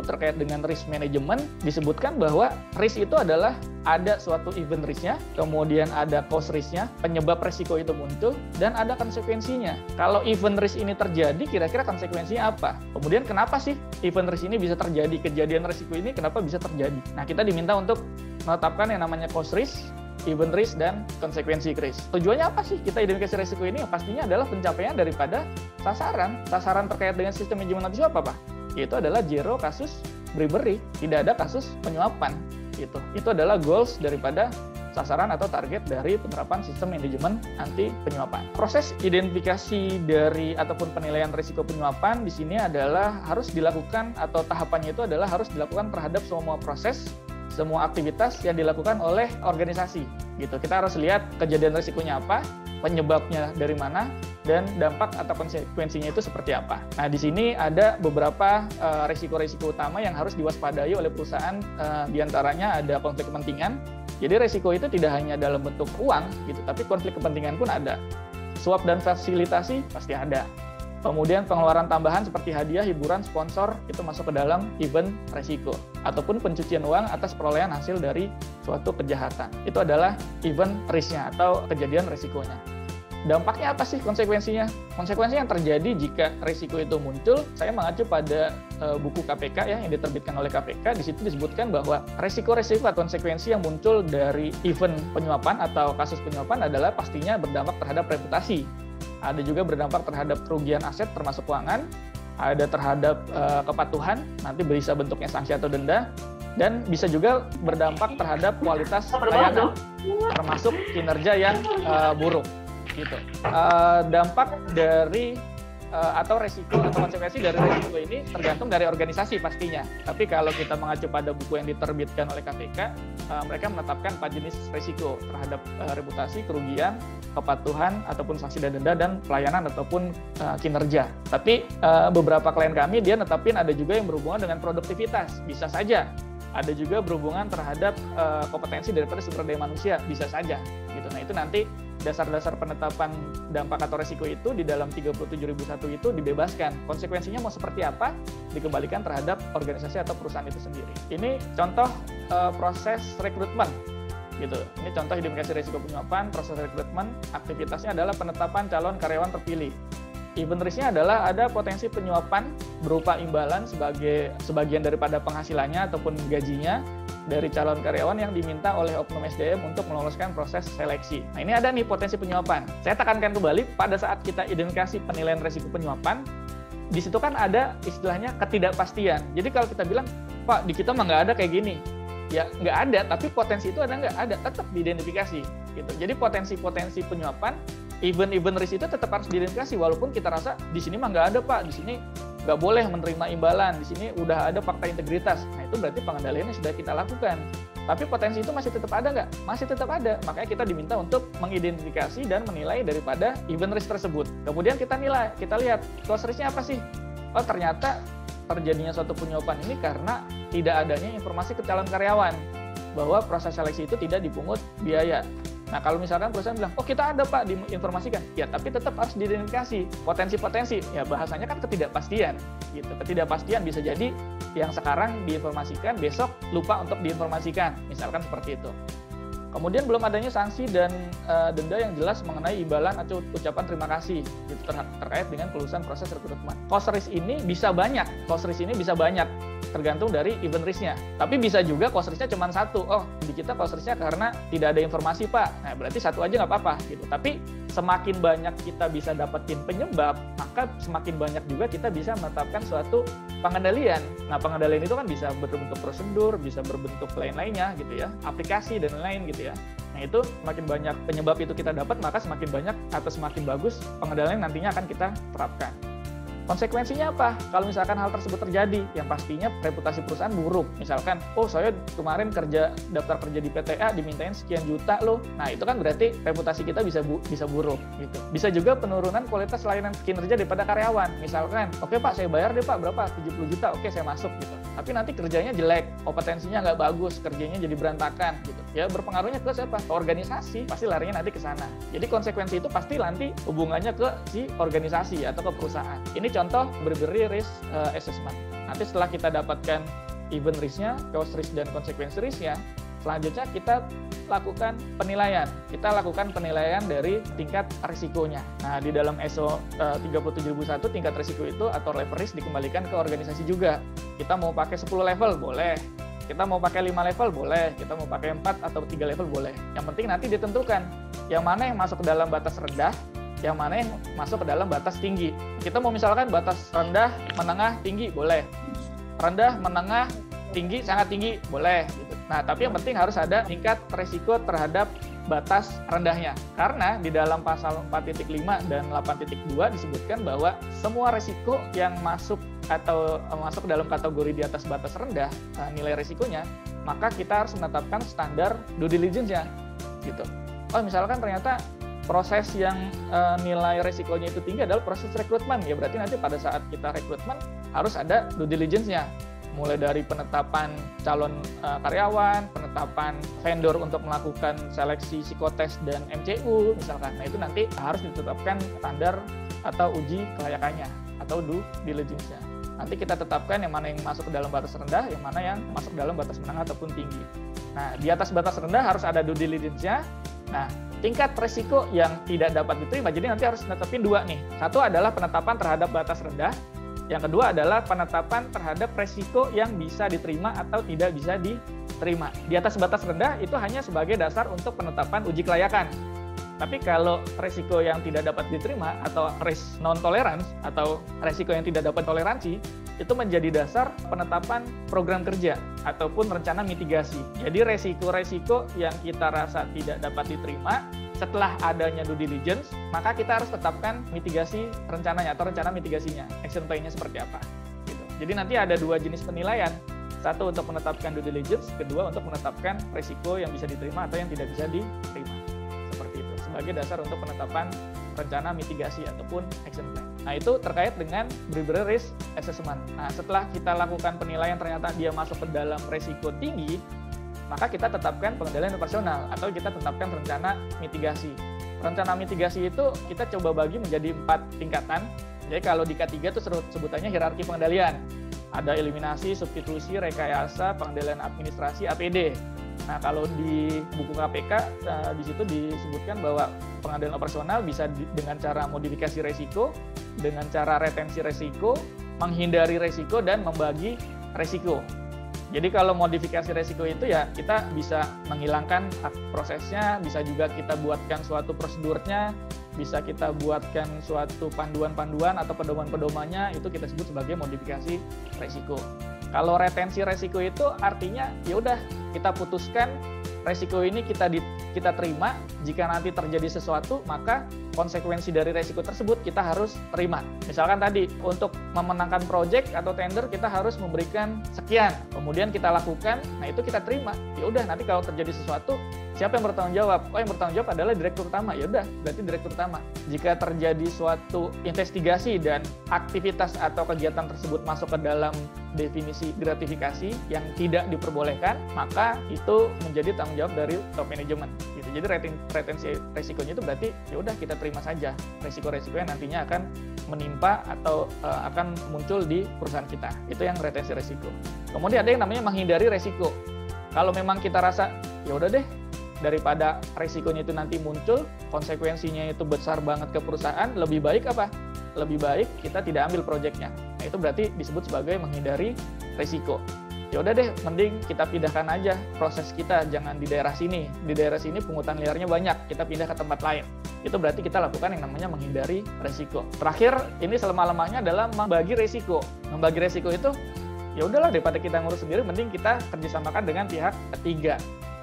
terkait dengan risk management disebutkan bahwa risk itu adalah ada suatu event risk-nya, kemudian ada cause risk-nya, penyebab resiko itu muncul, dan ada konsekuensinya. Kalau event risk ini terjadi, kira-kira konsekuensinya apa? Kemudian kenapa sih event risk ini bisa terjadi? Kejadian resiko ini kenapa bisa terjadi? Nah, kita diminta untuk menetapkan yang namanya cause risk, event risk dan konsekuensi risk. Tujuannya apa sih kita identifikasi risiko ini? Yang pastinya adalah pencapaian daripada sasaran. Sasaran terkait dengan sistem manajemen antissuap apa? Itu adalah zero kasus bribery, tidak ada kasus penyuapan. Itu adalah goals daripada sasaran atau target dari penerapan sistem manajemen anti penyuapan. Proses identifikasi dari ataupun penilaian risiko penyuapan di sini adalah harus dilakukan atau tahapannya itu adalah harus dilakukan terhadap semua proses, semua aktivitas yang dilakukan oleh organisasi. Gitu. Kita harus lihat kejadian risikonya apa, penyebabnya dari mana, dan dampak atau konsekuensinya itu seperti apa. Nah, di sini ada beberapa risiko-risiko utama yang harus diwaspadai oleh perusahaan. Diantaranya ada konflik kepentingan. Jadi risiko itu tidak hanya dalam bentuk uang, gitu, tapi konflik kepentingan pun ada. Suap dan fasilitasi pasti ada. Kemudian pengeluaran tambahan seperti hadiah, hiburan, sponsor itu masuk ke dalam event risiko. Ataupun pencucian uang atas perolehan hasil dari suatu kejahatan. Itu adalah event risk-nya atau kejadian risikonya. Dampaknya apa sih konsekuensinya? Konsekuensi yang terjadi jika risiko itu muncul, saya mengacu pada buku KPK ya, yang diterbitkan oleh KPK. Di situ disebutkan bahwa risiko-risiko atau konsekuensi yang muncul dari event penyuapan atau kasus penyuapan adalah pastinya berdampak terhadap reputasi. Ada juga berdampak terhadap kerugian aset termasuk keuangan, ada terhadap kepatuhan, nanti bisa bentuknya sanksi atau denda, dan bisa juga berdampak terhadap kualitas layanan, termasuk kinerja yang buruk. Gitu. Dampak dari atau resiko atau konsekuensi dari resiko ini tergantung dari organisasi pastinya. Tapi kalau kita mengacu pada buku yang diterbitkan oleh KPK, mereka menetapkan 4 jenis resiko terhadap reputasi, kerugian, kepatuhan, ataupun sanksi dan denda, dan pelayanan ataupun kinerja. Tapi beberapa klien kami dia netapin ada juga yang berhubungan dengan produktivitas, bisa saja. Ada juga berhubungan terhadap kompetensi daripada sumber daya manusia, bisa saja. Gitu. Nah, itu nanti dasar-dasar penetapan dampak atau resiko itu di dalam 37.001 itu dibebaskan. Konsekuensinya mau seperti apa, dikembalikan terhadap organisasi atau perusahaan itu sendiri. Ini contoh proses rekrutmen. Gitu. Ini contoh identifikasi risiko penyuapan, proses rekrutmen, aktivitasnya adalah penetapan calon karyawan terpilih. Event risk-nya adalah ada potensi penyuapan berupa imbalan sebagai sebagian daripada penghasilannya ataupun gajinya dari calon karyawan yang diminta oleh oknum SDM untuk meloloskan proses seleksi. Nah, ini ada nih potensi penyuapan. Saya tekankan kembali pada saat kita identifikasi penilaian risiko penyuapan, di situ kan ada istilahnya ketidakpastian. Jadi kalau kita bilang, Pak, di kita mah nggak ada kayak gini. Ya nggak ada, tapi potensi itu ada nggak? Ada, tetap diidentifikasi. Gitu. Jadi potensi-potensi penyuapan, event risk itu tetap harus diidentifikasi, walaupun kita rasa di sini mah nggak ada, Pak, di sini nggak boleh menerima imbalan, di sini udah ada fakta integritas. Nah, itu berarti pengendaliannya sudah kita lakukan. Tapi potensi itu masih tetap ada nggak? Masih tetap ada. Makanya kita diminta untuk mengidentifikasi dan menilai daripada event risk tersebut. Kemudian kita nilai, kita lihat close risk-nya apa sih? Oh, ternyata terjadinya suatu penyuapan ini karena tidak adanya informasi ke calon karyawan bahwa proses seleksi itu tidak dipungut biaya. Nah, kalau misalkan perusahaan bilang, oh kita ada Pak, diinformasikan. Ya, tapi tetap harus diidentifikasi. Potensi-potensi, ya bahasanya kan ketidakpastian. Gitu. Ketidakpastian bisa jadi yang sekarang diinformasikan, besok lupa untuk diinformasikan. Misalkan seperti itu. Kemudian belum adanya sanksi dan denda yang jelas mengenai imbalan atau ucapan terima kasih gitu, terkait dengan kelulusan proses rekrutmen. Cost risk ini bisa banyak. Tergantung dari event risk-nya. Tapi bisa juga cost risk-nya cuma satu. Oh, di kita cost risk-nya karena tidak ada informasi, Pak. Nah, berarti satu aja nggak apa-apa. Gitu. Tapi semakin banyak kita bisa dapetin penyebab, maka semakin banyak juga kita bisa menetapkan suatu pengendalian. Nah, pengendalian itu kan bisa berbentuk prosedur, bisa berbentuk lain-lainnya, gitu ya. Aplikasi dan lain-lain, gitu ya. Nah, itu semakin banyak penyebab itu kita dapat, maka semakin banyak atau semakin bagus pengendalian nantinya akan kita terapkan. Konsekuensinya apa? Kalau misalkan hal tersebut terjadi, yang pastinya reputasi perusahaan buruk. Misalkan, oh saya kemarin daftar kerja di PTA dimintain sekian juta loh. Nah, itu kan berarti reputasi kita bisa buruk gitu. Bisa juga penurunan kualitas layanan kinerja daripada karyawan. Misalkan, oke Pak, saya bayar deh Pak, berapa? 70 juta. Oke, saya masuk gitu. Tapi nanti kerjanya jelek, kompetensinya nggak bagus, kerjanya jadi berantakan gitu. Ya berpengaruhnya ke siapa? Ke organisasi, pasti larinya nanti ke sana. Jadi konsekuensi itu pasti nanti hubungannya ke si organisasi atau ke perusahaan. Ini contoh bribery risk assessment. Nanti setelah kita dapatkan event risk-nya, cost risk dan konsekuensi risk-nya, selanjutnya kita lakukan penilaian. Kita lakukan penilaian dari tingkat risikonya. Nah, di dalam ISO 37001 tingkat risiko itu atau level risk dikembalikan ke organisasi juga. Kita mau pakai 10 level boleh. Kita mau pakai 5 level boleh, kita mau pakai 4 atau 3 level boleh. Yang penting nanti ditentukan yang mana yang masuk ke dalam batas rendah, yang mana yang masuk ke dalam batas tinggi. Kita mau misalkan batas rendah, menengah, tinggi boleh. Rendah, menengah, tinggi, sangat tinggi boleh gitu. Nah, tapi yang penting harus ada tingkat resiko terhadap batas rendahnya. Karena di dalam pasal 4.5 dan 8.2 disebutkan bahwa semua resiko yang masuk atau masuk dalam kategori di atas batas rendah nilai risikonya, maka kita harus menetapkan standar due diligence-nya gitu. Oh, misalkan ternyata proses yang nilai risikonya itu tinggi adalah proses rekrutmen, ya berarti nanti pada saat kita rekrutmen harus ada due diligence-nya. Mulai dari penetapan calon karyawan, penetapan vendor untuk melakukan seleksi psikotes dan MCU misalkan. Nah, itu nanti harus ditetapkan standar atau uji kelayakannya atau due diligence-nya. Nanti kita tetapkan yang mana yang masuk ke dalam batas rendah, yang mana yang masuk ke dalam batas menengah ataupun tinggi. Nah, di atas batas rendah harus ada due diligence-nya. Nah, tingkat resiko yang tidak dapat diterima, jadi nanti harus netepin dua nih. Satu adalah penetapan terhadap batas rendah, yang kedua adalah penetapan terhadap resiko yang bisa diterima atau tidak bisa diterima. Di atas batas rendah itu hanya sebagai dasar untuk penetapan uji kelayakan. Tapi kalau resiko yang tidak dapat diterima atau risk non-tolerance atau resiko yang tidak dapat toleransi, itu menjadi dasar penetapan program kerja ataupun rencana mitigasi. Jadi resiko-resiko yang kita rasa tidak dapat diterima, setelah adanya due diligence, maka kita harus tetapkan mitigasi rencananya atau rencana mitigasinya, action plan-nya seperti apa. Gitu. Jadi nanti ada dua jenis penilaian, satu untuk menetapkan due diligence, kedua untuk menetapkan resiko yang bisa diterima atau yang tidak bisa diterima. Seperti itu, sebagai dasar untuk penetapan rencana mitigasi ataupun action plan. Nah, itu terkait dengan behavioral risk assessment. Nah, setelah kita lakukan penilaian ternyata dia masuk ke dalam resiko tinggi, maka kita tetapkan pengendalian operasional atau kita tetapkan rencana mitigasi. Rencana mitigasi itu kita coba bagi menjadi 4 tingkatan. Jadi kalau di K3 itu sebutannya hierarki pengendalian. Ada eliminasi, substitusi, rekayasa, pengendalian administrasi, APD. Nah, kalau di buku KPK di situ disebutkan bahwa pengendalian operasional bisa dengan cara modifikasi resiko, dengan cara retensi resiko, menghindari resiko, dan membagi resiko. Jadi kalau modifikasi resiko itu ya kita bisa menghilangkan prosesnya, bisa juga kita buatkan suatu prosedurnya, bisa kita buatkan suatu panduan-panduan atau pedoman-pedomannya, itu kita sebut sebagai modifikasi resiko. Kalau retensi resiko itu artinya ya udah kita putuskan resiko ini kita terima, jika nanti terjadi sesuatu maka konsekuensi dari resiko tersebut kita harus terima. Misalkan tadi untuk memenangkan proyek atau tender kita harus memberikan sekian, kemudian kita lakukan, nah itu kita terima. Ya udah nanti kalau terjadi sesuatu siapa yang bertanggung jawab? Oh, yang bertanggung jawab adalah direktur utama. Ya udah, berarti direktur utama. Jika terjadi suatu investigasi dan aktivitas atau kegiatan tersebut masuk ke dalam definisi gratifikasi yang tidak diperbolehkan, maka itu menjadi tanggung jawab dari top manajemen. Gitu. Jadi retensi resikonya itu berarti ya udah kita terima saja resiko-resiko yang nantinya akan menimpa atau akan muncul di perusahaan kita. Itu yang retensi resiko. Kemudian ada yang namanya menghindari resiko. Kalau memang kita rasa ya udah deh, daripada resikonya itu nanti muncul, konsekuensinya itu besar banget ke perusahaan, lebih baik apa? Lebih baik kita tidak ambil proyeknya. Nah, itu berarti disebut sebagai menghindari resiko. Ya udah deh, mending kita pindahkan aja proses kita, jangan di daerah sini. Di daerah sini pungutan liarnya banyak, kita pindah ke tempat lain. Itu berarti kita lakukan yang namanya menghindari resiko. Terakhir, ini selama-lamanya adalah membagi resiko. Membagi resiko itu, ya udahlah daripada kita ngurus sendiri, mending kita kerjasamakan dengan pihak ketiga.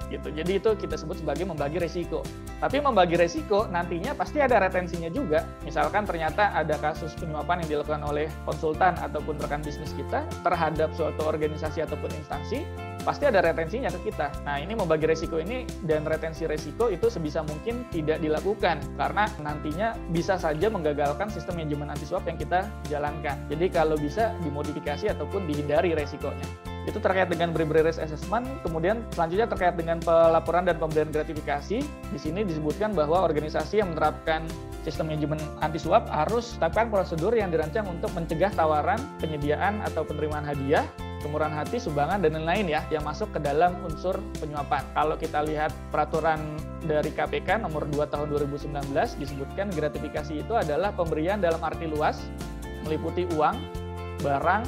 Gitu. Jadi itu kita sebut sebagai membagi resiko. Tapi membagi resiko nantinya pasti ada retensinya juga. Misalkan ternyata ada kasus penyuapan yang dilakukan oleh konsultan ataupun rekan bisnis kita terhadap suatu organisasi ataupun instansi, pasti ada retensinya ke kita. Nah, ini membagi resiko ini dan retensi resiko itu sebisa mungkin tidak dilakukan karena nantinya bisa saja menggagalkan sistem manajemen anti suap yang kita jalankan. Jadi kalau bisa dimodifikasi ataupun dihindari resikonya. Itu terkait dengan behavioral risk assessment. Kemudian selanjutnya terkait dengan pelaporan dan pemberian gratifikasi. Di sini disebutkan bahwa organisasi yang menerapkan sistem manajemen anti suap harus tetapkan prosedur yang dirancang untuk mencegah tawaran, penyediaan atau penerimaan hadiah, kemurahan hati, sumbangan, dan lain-lain ya yang masuk ke dalam unsur penyuapan. Kalau kita lihat peraturan dari KPK nomor 2 tahun 2019 disebutkan gratifikasi itu adalah pemberian dalam arti luas, meliputi uang, barang,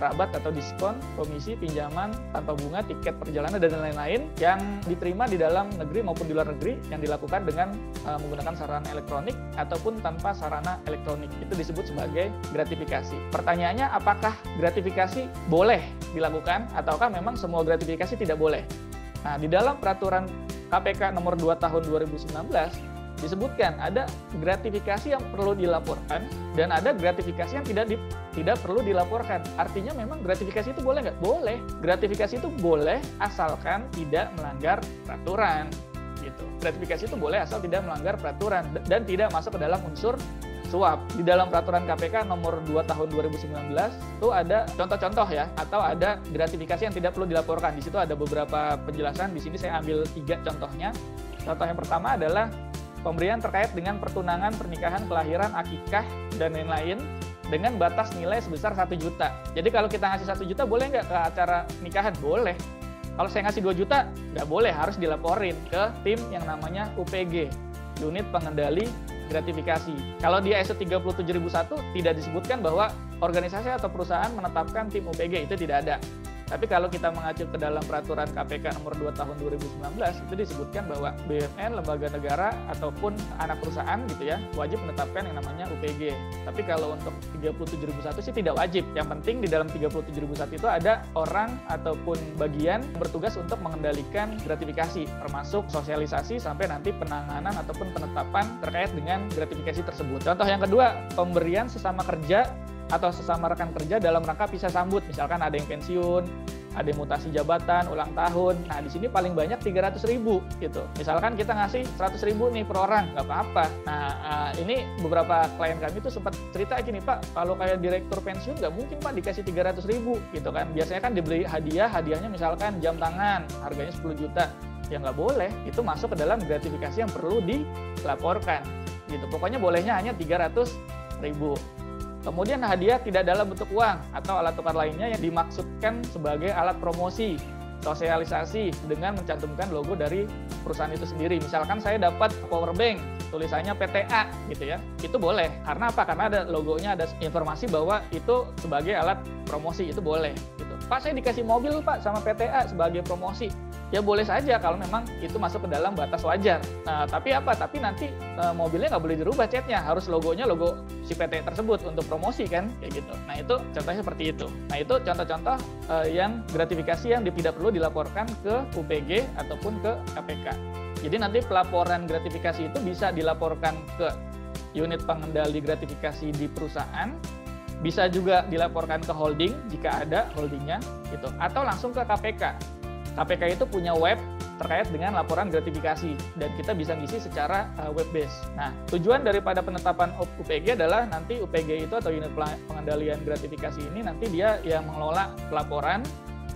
rabat atau diskon, komisi, pinjaman tanpa bunga, tiket perjalanan, dan lain-lain yang diterima di dalam negeri maupun di luar negeri yang dilakukan dengan menggunakan sarana elektronik ataupun tanpa sarana elektronik. Itu disebut sebagai gratifikasi. Pertanyaannya, apakah gratifikasi boleh dilakukan ataukah memang semua gratifikasi tidak boleh? Nah, di dalam peraturan KPK nomor 2 tahun 2019 disebutkan ada gratifikasi yang perlu dilaporkan dan ada gratifikasi yang tidak perlu dilaporkan. Artinya memang gratifikasi itu boleh nggak? Boleh. Gratifikasi itu boleh asalkan tidak melanggar peraturan. Gitu. Gratifikasi itu boleh asal tidak melanggar peraturan dan tidak masuk ke dalam unsur suap. Di dalam peraturan KPK nomor 2 tahun 2019 itu ada contoh-contoh ya, atau ada gratifikasi yang tidak perlu dilaporkan. Di situ ada beberapa penjelasan. Di sini saya ambil 3 contohnya. Contoh yang pertama adalah pemberian terkait dengan pertunangan, pernikahan, kelahiran, akikah, dan lain-lain dengan batas nilai sebesar 1 juta. Jadi kalau kita ngasih 1 juta, boleh nggak ke acara nikahan? Boleh. Kalau saya ngasih 2 juta, nggak boleh, harus dilaporin ke tim yang namanya UPG, Unit Pengendali Gratifikasi. Kalau di ISO 37001 tidak disebutkan bahwa organisasi atau perusahaan menetapkan tim UPG, itu tidak ada. Tapi kalau kita mengacu ke dalam peraturan KPK nomor 2 tahun 2019, itu disebutkan bahwa BUMN, lembaga negara, ataupun anak perusahaan gitu ya, wajib menetapkan yang namanya UPG. Tapi kalau untuk 37001 sih tidak wajib. Yang penting di dalam 37001 itu ada orang ataupun bagian bertugas untuk mengendalikan gratifikasi, termasuk sosialisasi sampai nanti penanganan ataupun penetapan terkait dengan gratifikasi tersebut. Contoh yang kedua, pemberian sesama kerja atau sesama rekan kerja dalam rangka pisah sambut, misalkan ada yang pensiun, ada yang mutasi jabatan, ulang tahun. Nah, di sini paling banyak 300.000 gitu. Misalkan kita ngasih 100.000 nih per orang, nggak apa-apa. Nah, ini beberapa klien kami tuh sempat cerita gini, Pak, kalau kayak direktur pensiun nggak mungkin Pak dikasih 300.000 gitu kan. Biasanya kan dibeli hadiahnya misalkan jam tangan, harganya 10 juta. Ya nggak boleh, itu masuk ke dalam gratifikasi yang perlu dilaporkan gitu. Pokoknya bolehnya hanya 300.000. Kemudian hadiah tidak dalam bentuk uang atau alat tukar lainnya yang dimaksudkan sebagai alat promosi, sosialisasi dengan mencantumkan logo dari perusahaan itu sendiri. Misalkan saya dapat power bank, tulisannya PTA gitu ya. Itu boleh. Karena apa? Karena ada logonya, ada informasi bahwa itu sebagai alat promosi, itu boleh gitu. Pak, saya dikasih mobil Pak sama PTA sebagai promosi. Ya boleh saja kalau memang itu masuk ke dalam batas wajar. Nah, tapi apa? Tapi nanti mobilnya nggak boleh dirubah catnya, harus logonya logo si PT tersebut untuk promosi kan, kayak gitu. Nah itu contohnya seperti itu. Nah itu contoh-contoh yang gratifikasi yang tidak perlu dilaporkan ke UPG ataupun ke KPK. Jadi nanti pelaporan gratifikasi itu bisa dilaporkan ke unit pengendali gratifikasi di perusahaan, bisa juga dilaporkan ke holding jika ada holdingnya, gitu, atau langsung ke KPK. KPK itu punya web terkait dengan laporan gratifikasi dan kita bisa ngisi secara web based. Nah, tujuan daripada penetapan UPG adalah nanti UPG itu atau unit pengendalian gratifikasi ini nanti dia yang mengelola pelaporan,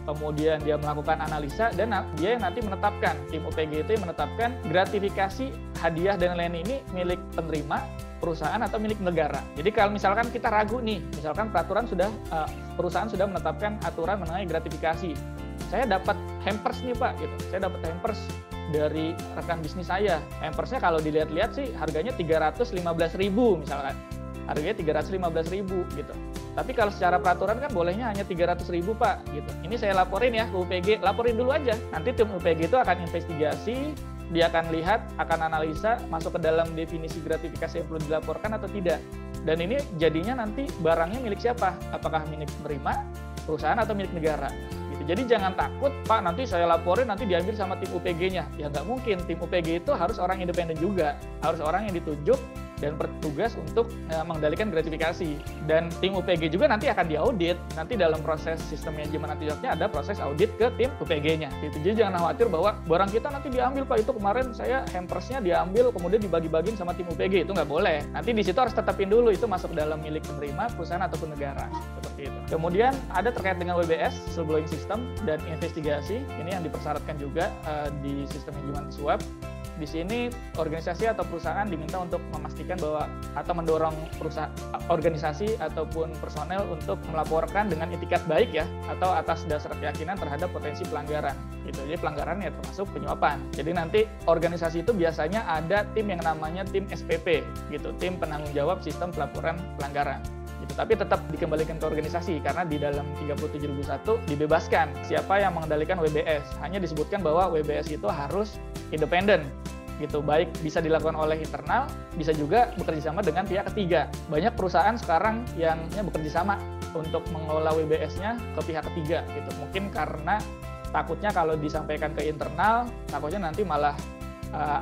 kemudian dia melakukan analisa dan dia yang nanti menetapkan, tim UPG itu yang menetapkan gratifikasi, hadiah dan lain ini milik penerima, perusahaan atau milik negara. Jadi kalau misalkan kita ragu nih, misalkan perusahaan sudah menetapkan aturan mengenai gratifikasi. Saya dapat hampers nih Pak, gitu. Saya dapat hampers dari rekan bisnis saya. Hampersnya kalau dilihat-lihat sih harganya 315.000 misalkan. Harganya 315.000 gitu. Tapi kalau secara peraturan kan bolehnya hanya 300.000 Pak, gitu. Ini saya laporin ya ke UPG, laporin dulu aja. Nanti tim UPG itu akan investigasi, dia akan lihat, akan analisa masuk ke dalam definisi gratifikasi yang perlu dilaporkan atau tidak. Dan ini jadinya nanti barangnya milik siapa? Apakah milik penerima, perusahaan atau milik negara? Jadi jangan takut, Pak, nanti saya laporin, nanti diambil sama tim UPG-nya. Ya nggak mungkin, tim UPG itu harus orang independen juga. Harus orang yang ditunjuk dan bertugas untuk mengendalikan gratifikasi. Dan tim UPG juga nanti akan diaudit. Nanti dalam proses sistem manajemen anti-suapnya ada proses audit ke tim UPG-nya. Jadi jangan khawatir bahwa barang kita nanti diambil, Pak. Itu kemarin saya hampersnya diambil, kemudian dibagi-bagiin sama tim UPG. Itu nggak boleh. Nanti di situ harus tetapin dulu itu masuk dalam milik penerima, perusahaan ataupun negara. Seperti itu. Kemudian ada terkait dengan WBS, whistleblowing system, dan investigasi. Ini yang dipersyaratkan juga di sistem manajemen anti-suap. Di sini organisasi atau perusahaan diminta untuk memastikan bahwa atau mendorong organisasi ataupun personel untuk melaporkan dengan itikat baik ya, atau atas dasar keyakinan terhadap potensi pelanggaran. Gitu. Jadi pelanggaran ya termasuk penyuapan. Jadi nanti organisasi itu biasanya ada tim yang namanya tim SPP, gitu, tim penanggung jawab sistem pelaporan pelanggaran. gitu. Tapi tetap dikembalikan ke organisasi karena di dalam 37.001 dibebaskan siapa yang mengendalikan WBS. Hanya disebutkan bahwa WBS itu harus independen gitu, baik bisa dilakukan oleh internal, bisa juga bekerja sama dengan pihak ketiga. Banyak perusahaan sekarang yang bekerja sama untuk mengelola WBS-nya ke pihak ketiga gitu. Mungkin karena takutnya kalau disampaikan ke internal, takutnya nanti malah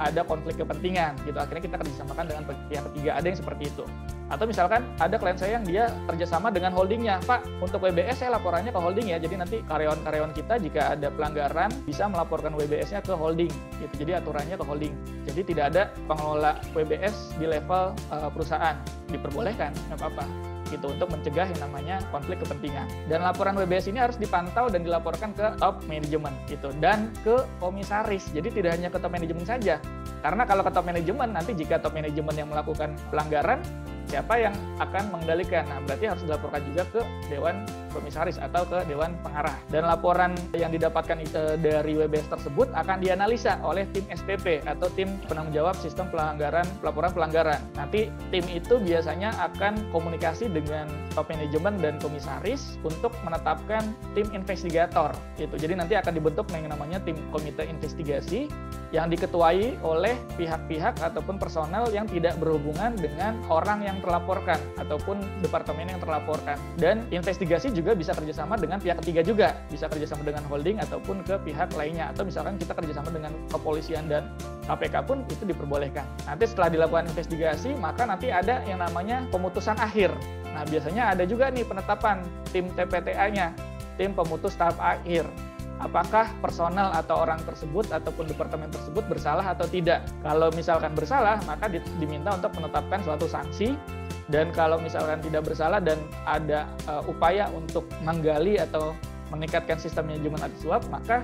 ada konflik kepentingan gitu. Akhirnya kita kerjasamakan dengan pihak ketiga, ada yang seperti itu. Atau misalkan ada klien saya yang dia kerjasama dengan holdingnya, Pak, untuk WBS saya laporannya ke holding ya, jadi nanti karyawan-karyawan kita jika ada pelanggaran bisa melaporkan WBS-nya ke holding gitu. Jadi aturannya ke holding. Jadi tidak ada pengelola WBS di level perusahaan, diperbolehkan, nggak apa-apa gitu, untuk mencegah yang namanya konflik kepentingan. Dan laporan WBS ini harus dipantau dan dilaporkan ke top management gitu, dan ke komisaris. Jadi tidak hanya ke top management saja, karena kalau ke top management nanti jika top management yang melakukan pelanggaran, siapa yang akan mengendalikan? Nah, berarti harus dilaporkan juga ke Dewan Komisaris atau ke Dewan Pengarah. Dan laporan yang didapatkan dari WBS tersebut akan dianalisa oleh tim SPP atau tim penanggung jawab sistem pelaporan pelanggaran. Nanti tim itu biasanya akan komunikasi dengan top manajemen dan komisaris untuk menetapkan tim investigator gitu. Jadi nanti akan dibentuk yang namanya tim komite investigasi yang diketuai oleh pihak-pihak ataupun personel yang tidak berhubungan dengan orang yang terlaporkan ataupun departemen yang terlaporkan. Dan investigasi juga bisa kerjasama dengan pihak ketiga juga, bisa kerjasama dengan holding ataupun ke pihak lainnya, atau misalkan kita kerjasama dengan kepolisian dan KPK pun itu diperbolehkan. Nanti setelah dilakukan investigasi, maka nanti ada yang namanya pemutusan akhir. Nah, biasanya ada juga nih penetapan tim TPTA-nya, tim pemutus tahap akhir. Apakah personel atau orang tersebut ataupun departemen tersebut bersalah atau tidak. Kalau misalkan bersalah, maka diminta untuk menetapkan suatu sanksi. Dan kalau misalkan tidak bersalah dan ada upaya untuk menggali atau meningkatkan sistem manajemen anti suap, maka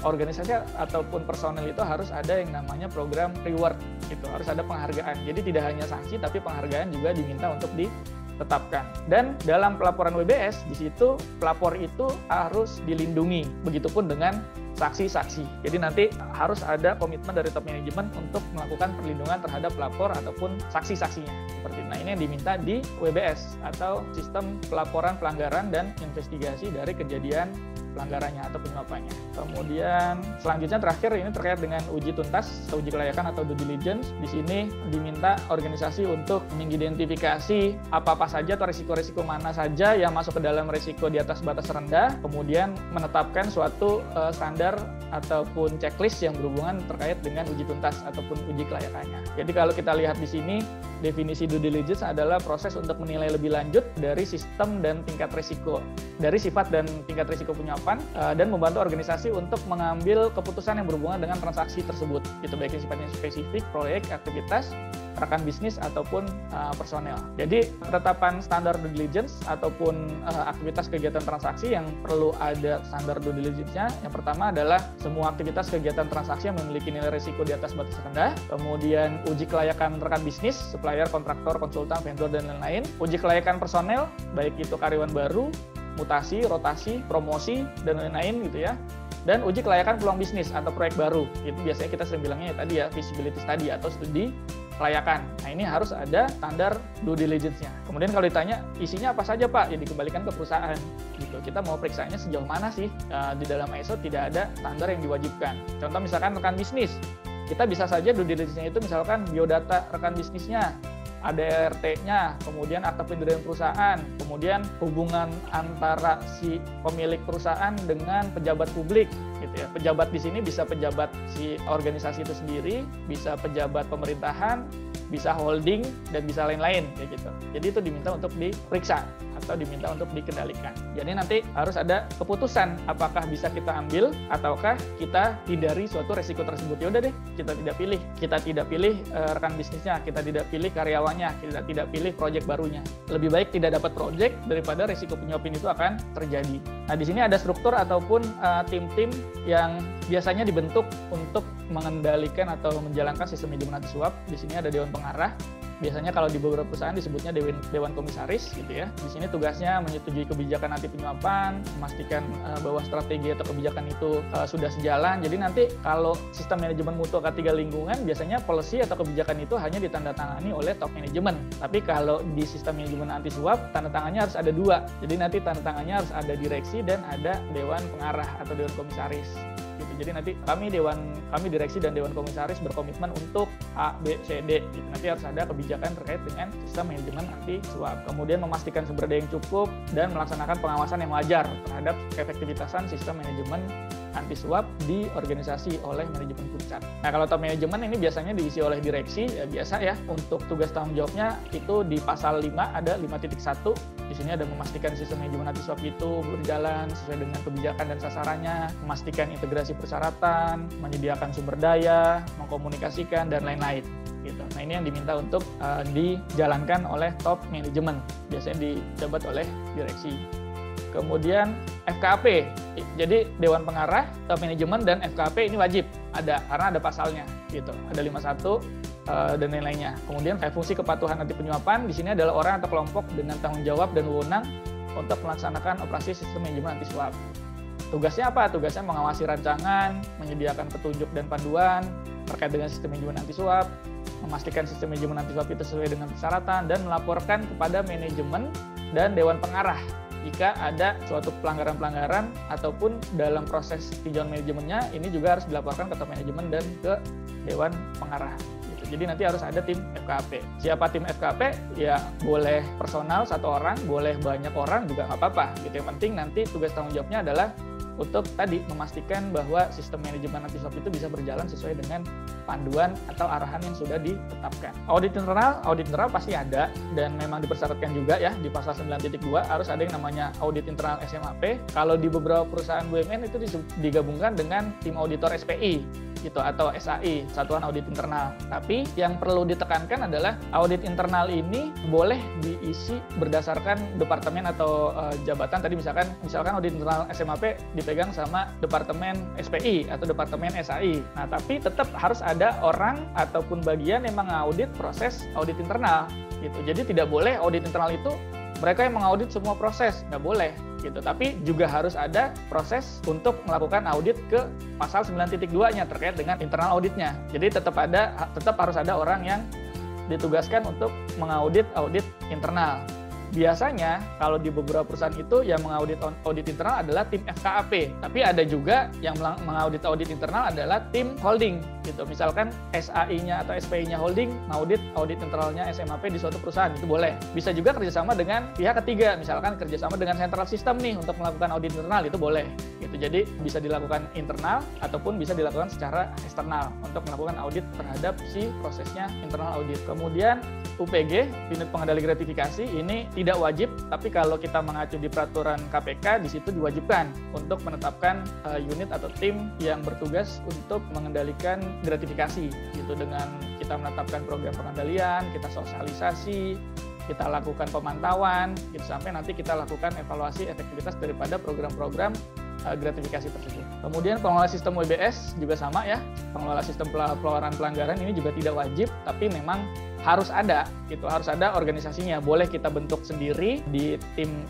organisasi ataupun personel itu harus ada yang namanya program reward. Itu harus ada penghargaan. Jadi tidak hanya sanksi, tapi penghargaan juga diminta untuk ditetapkan. Dan dalam pelaporan WBS, di situ pelapor itu harus dilindungi. Begitupun dengan saksi-saksi. Jadi nanti harus ada komitmen dari top manajemen untuk melakukan perlindungan terhadap pelapor ataupun saksi-saksinya. Seperti nah ini yang diminta di WBS atau sistem pelaporan pelanggaran dan investigasi dari kejadian pelanggarannya atau penyuapannya. Kemudian selanjutnya terakhir ini terkait dengan uji tuntas atau uji kelayakan atau due diligence. Di sini diminta organisasi untuk mengidentifikasi apa-apa saja atau risiko-risiko mana saja yang masuk ke dalam risiko di atas batas rendah, kemudian menetapkan suatu standar ataupun checklist yang berhubungan terkait dengan uji tuntas ataupun uji kelayakannya. Jadi kalau kita lihat di sini, definisi due diligence adalah proses untuk menilai lebih lanjut dari sistem dan tingkat risiko, dari sifat dan tingkat risiko penyuapan, dan membantu organisasi untuk mengambil keputusan yang berhubungan dengan transaksi tersebut. Itu baik yang sifatnya spesifik, proyek, aktivitas, rekan bisnis ataupun personel. Jadi penetapan standar due diligence ataupun aktivitas kegiatan transaksi yang perlu ada standar due diligence-nya. Yang pertama adalah semua aktivitas kegiatan transaksi yang memiliki nilai risiko di atas batas rendah. Kemudian uji kelayakan rekan bisnis, supplier, kontraktor, konsultan, vendor, dan lain-lain. Uji kelayakan personel, baik itu karyawan baru, mutasi, rotasi, promosi, dan lain-lain gitu ya. Dan uji kelayakan peluang bisnis atau proyek baru. Itu biasanya kita sering bilangnya ya tadi ya, feasibility study atau studi kelayakan. Nah, ini harus ada standar due diligence-nya. Kemudian kalau ditanya, isinya apa saja Pak? Ya dikembalikan ke perusahaan. Gitu. Kita mau periksanya sejauh mana sih? Di dalam ISO tidak ada standar yang diwajibkan. Contoh misalkan rekan bisnis. Kita bisa saja due diligence-nya itu misalkan biodata rekan bisnisnya, ADRT-nya, kemudian akta pendirian perusahaan, kemudian hubungan antara si pemilik perusahaan dengan pejabat publik, gitu ya. Pejabat di sini bisa pejabat si organisasi itu sendiri, bisa pejabat pemerintahan, bisa holding, dan bisa lain-lain, kayak gitu. Jadi itu diminta untuk diperiksa atau diminta untuk dikendalikan. Jadi nanti harus ada keputusan apakah bisa kita ambil ataukah kita hindari suatu resiko tersebut. Ya udah deh, kita tidak pilih rekan bisnisnya, kita tidak pilih karyawannya, kita tidak pilih proyek barunya. Lebih baik tidak dapat proyek daripada resiko penyuapan itu akan terjadi. Nah, di sini ada struktur ataupun tim-tim yang biasanya dibentuk untuk mengendalikan atau menjalankan sistem manajemen anti suap. Di sini ada Dewan Pengarah. Biasanya kalau di beberapa perusahaan disebutnya Dewan Komisaris gitu ya. Di sini tugasnya menyetujui kebijakan anti anti penyuapan, memastikan bahwa strategi atau kebijakan itu sudah sejalan. Jadi nanti kalau sistem manajemen mutu K3 lingkungan, biasanya policy atau kebijakan itu hanya ditandatangani oleh top manajemen. Tapi kalau di sistem manajemen anti suap, tanda tangannya harus ada 2. Jadi nanti tanda tangannya harus ada direksi dan ada dewan pengarah atau dewan komisaris. Jadi nanti kami direksi dan dewan komisaris berkomitmen untuk A, B, C, D. Nanti harus ada kebijakan terkait dengan sistem manajemen anti suap. Kemudian memastikan sumber daya yang cukup dan melaksanakan pengawasan yang wajar terhadap keefektivitasan sistem manajemen anti suap di organisasi oleh manajemen pusat. Nah, kalau top manajemen ini biasanya diisi oleh direksi, ya biasa ya. Untuk tugas tanggung jawabnya itu di pasal 5 ada 5.1. Di sini ada memastikan sistem manajemen anti suap itu berjalan sesuai dengan kebijakan dan sasarannya, memastikan integrasi persyaratan, menyediakan sumber daya, mengkomunikasikan, dan lain-lain. Gitu. Nah, ini yang diminta untuk dijalankan oleh top manajemen, biasanya dijabat oleh direksi. Kemudian FKP, jadi Dewan Pengarah, Top Manajemen, dan FKP ini wajib ada, karena ada pasalnya, gitu. Ada 51 dan lain-lainnya. Kemudian fungsi kepatuhan anti penyuapan, di sini adalah orang atau kelompok dengan tanggung jawab dan wewenang untuk melaksanakan operasi sistem manajemen anti suap. Tugasnya apa? Tugasnya mengawasi rancangan, menyediakan petunjuk dan panduan terkait dengan sistem manajemen anti suap, memastikan sistem manajemen anti suap itu sesuai dengan persyaratan, dan melaporkan kepada manajemen dan Dewan Pengarah jika ada suatu pelanggaran-pelanggaran ataupun dalam proses tinjauan manajemennya, ini juga harus dilaporkan ke top manajemen dan ke Dewan Pengarah. Jadi nanti harus ada tim FKP. Siapa tim FKP? Ya boleh personal 1 orang, boleh banyak orang juga nggak apa-apa. Gitu. Yang penting nanti tugas tanggung jawabnya adalah untuk tadi memastikan bahwa sistem manajemen anti suap itu bisa berjalan sesuai dengan panduan atau arahan yang sudah ditetapkan. Audit internal pasti ada dan memang dipersyaratkan juga ya di pasal 9.2 harus ada yang namanya audit internal SMAP. Kalau di beberapa perusahaan BUMN itu digabungkan dengan tim auditor SPI gitu atau SAI, Satuan Audit Internal. Tapi yang perlu ditekankan adalah audit internal ini boleh diisi berdasarkan departemen atau jabatan. Tadi misalkan audit internal SMAP dipegang sama departemen SPI atau departemen SAI. Nah, tapi tetap harus ada orang ataupun bagian yang mengaudit proses audit internal gitu. Jadi tidak boleh audit internal itu mereka yang mengaudit semua proses, nggak boleh gitu. Tapi juga harus ada proses untuk melakukan audit ke pasal 9.2-nya terkait dengan internal auditnya. Jadi tetap harus ada orang yang ditugaskan untuk mengaudit audit internal. Biasanya kalau di beberapa perusahaan itu yang mengaudit audit internal adalah tim FKAP, tapi ada juga yang mengaudit audit internal adalah tim holding gitu. Misalkan SAI-nya atau SPI-nya holding mengaudit audit internalnya SMAP di suatu perusahaan, itu boleh. Bisa juga kerjasama dengan pihak ketiga, misalkan kerjasama dengan central system nih untuk melakukan audit internal, itu boleh gitu. Jadi bisa dilakukan internal ataupun bisa dilakukan secara eksternal untuk melakukan audit terhadap si prosesnya internal audit. Kemudian UPG, unit pengendali gratifikasi, ini tidak wajib, tapi kalau kita mengacu di peraturan KPK, di situ diwajibkan untuk menetapkan unit atau tim yang bertugas untuk mengendalikan gratifikasi. Gitu, dengan kita menetapkan program pengendalian, kita sosialisasi, kita lakukan pemantauan, gitu, sampai nanti kita lakukan evaluasi efektivitas daripada program-program gratifikasi tersebut. Kemudian pengelola sistem WBS juga sama ya, pengelola sistem pelaporan pelanggaran ini juga tidak wajib, tapi memang harus ada, gitu, harus ada organisasinya. Boleh kita bentuk sendiri di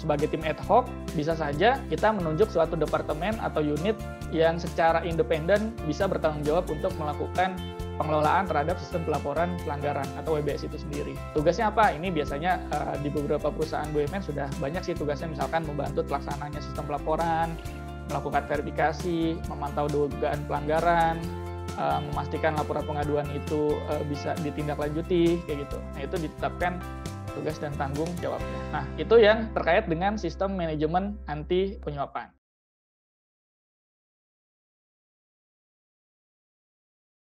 sebagai tim ad hoc, bisa saja kita menunjuk suatu departemen atau unit yang secara independen bisa bertanggung jawab untuk melakukan pengelolaan terhadap sistem pelaporan pelanggaran atau WBS itu sendiri. Tugasnya apa? Ini biasanya di beberapa perusahaan BUMN sudah banyak sih tugasnya, misalkan membantu pelaksananya sistem pelaporan, melakukan verifikasi, memantau dugaan pelanggaran, memastikan laporan pengaduan itu bisa ditindaklanjuti, kayak gitu. Nah, itu ditetapkan tugas dan tanggung jawabnya. Nah, itu yang terkait dengan sistem manajemen anti penyuapan.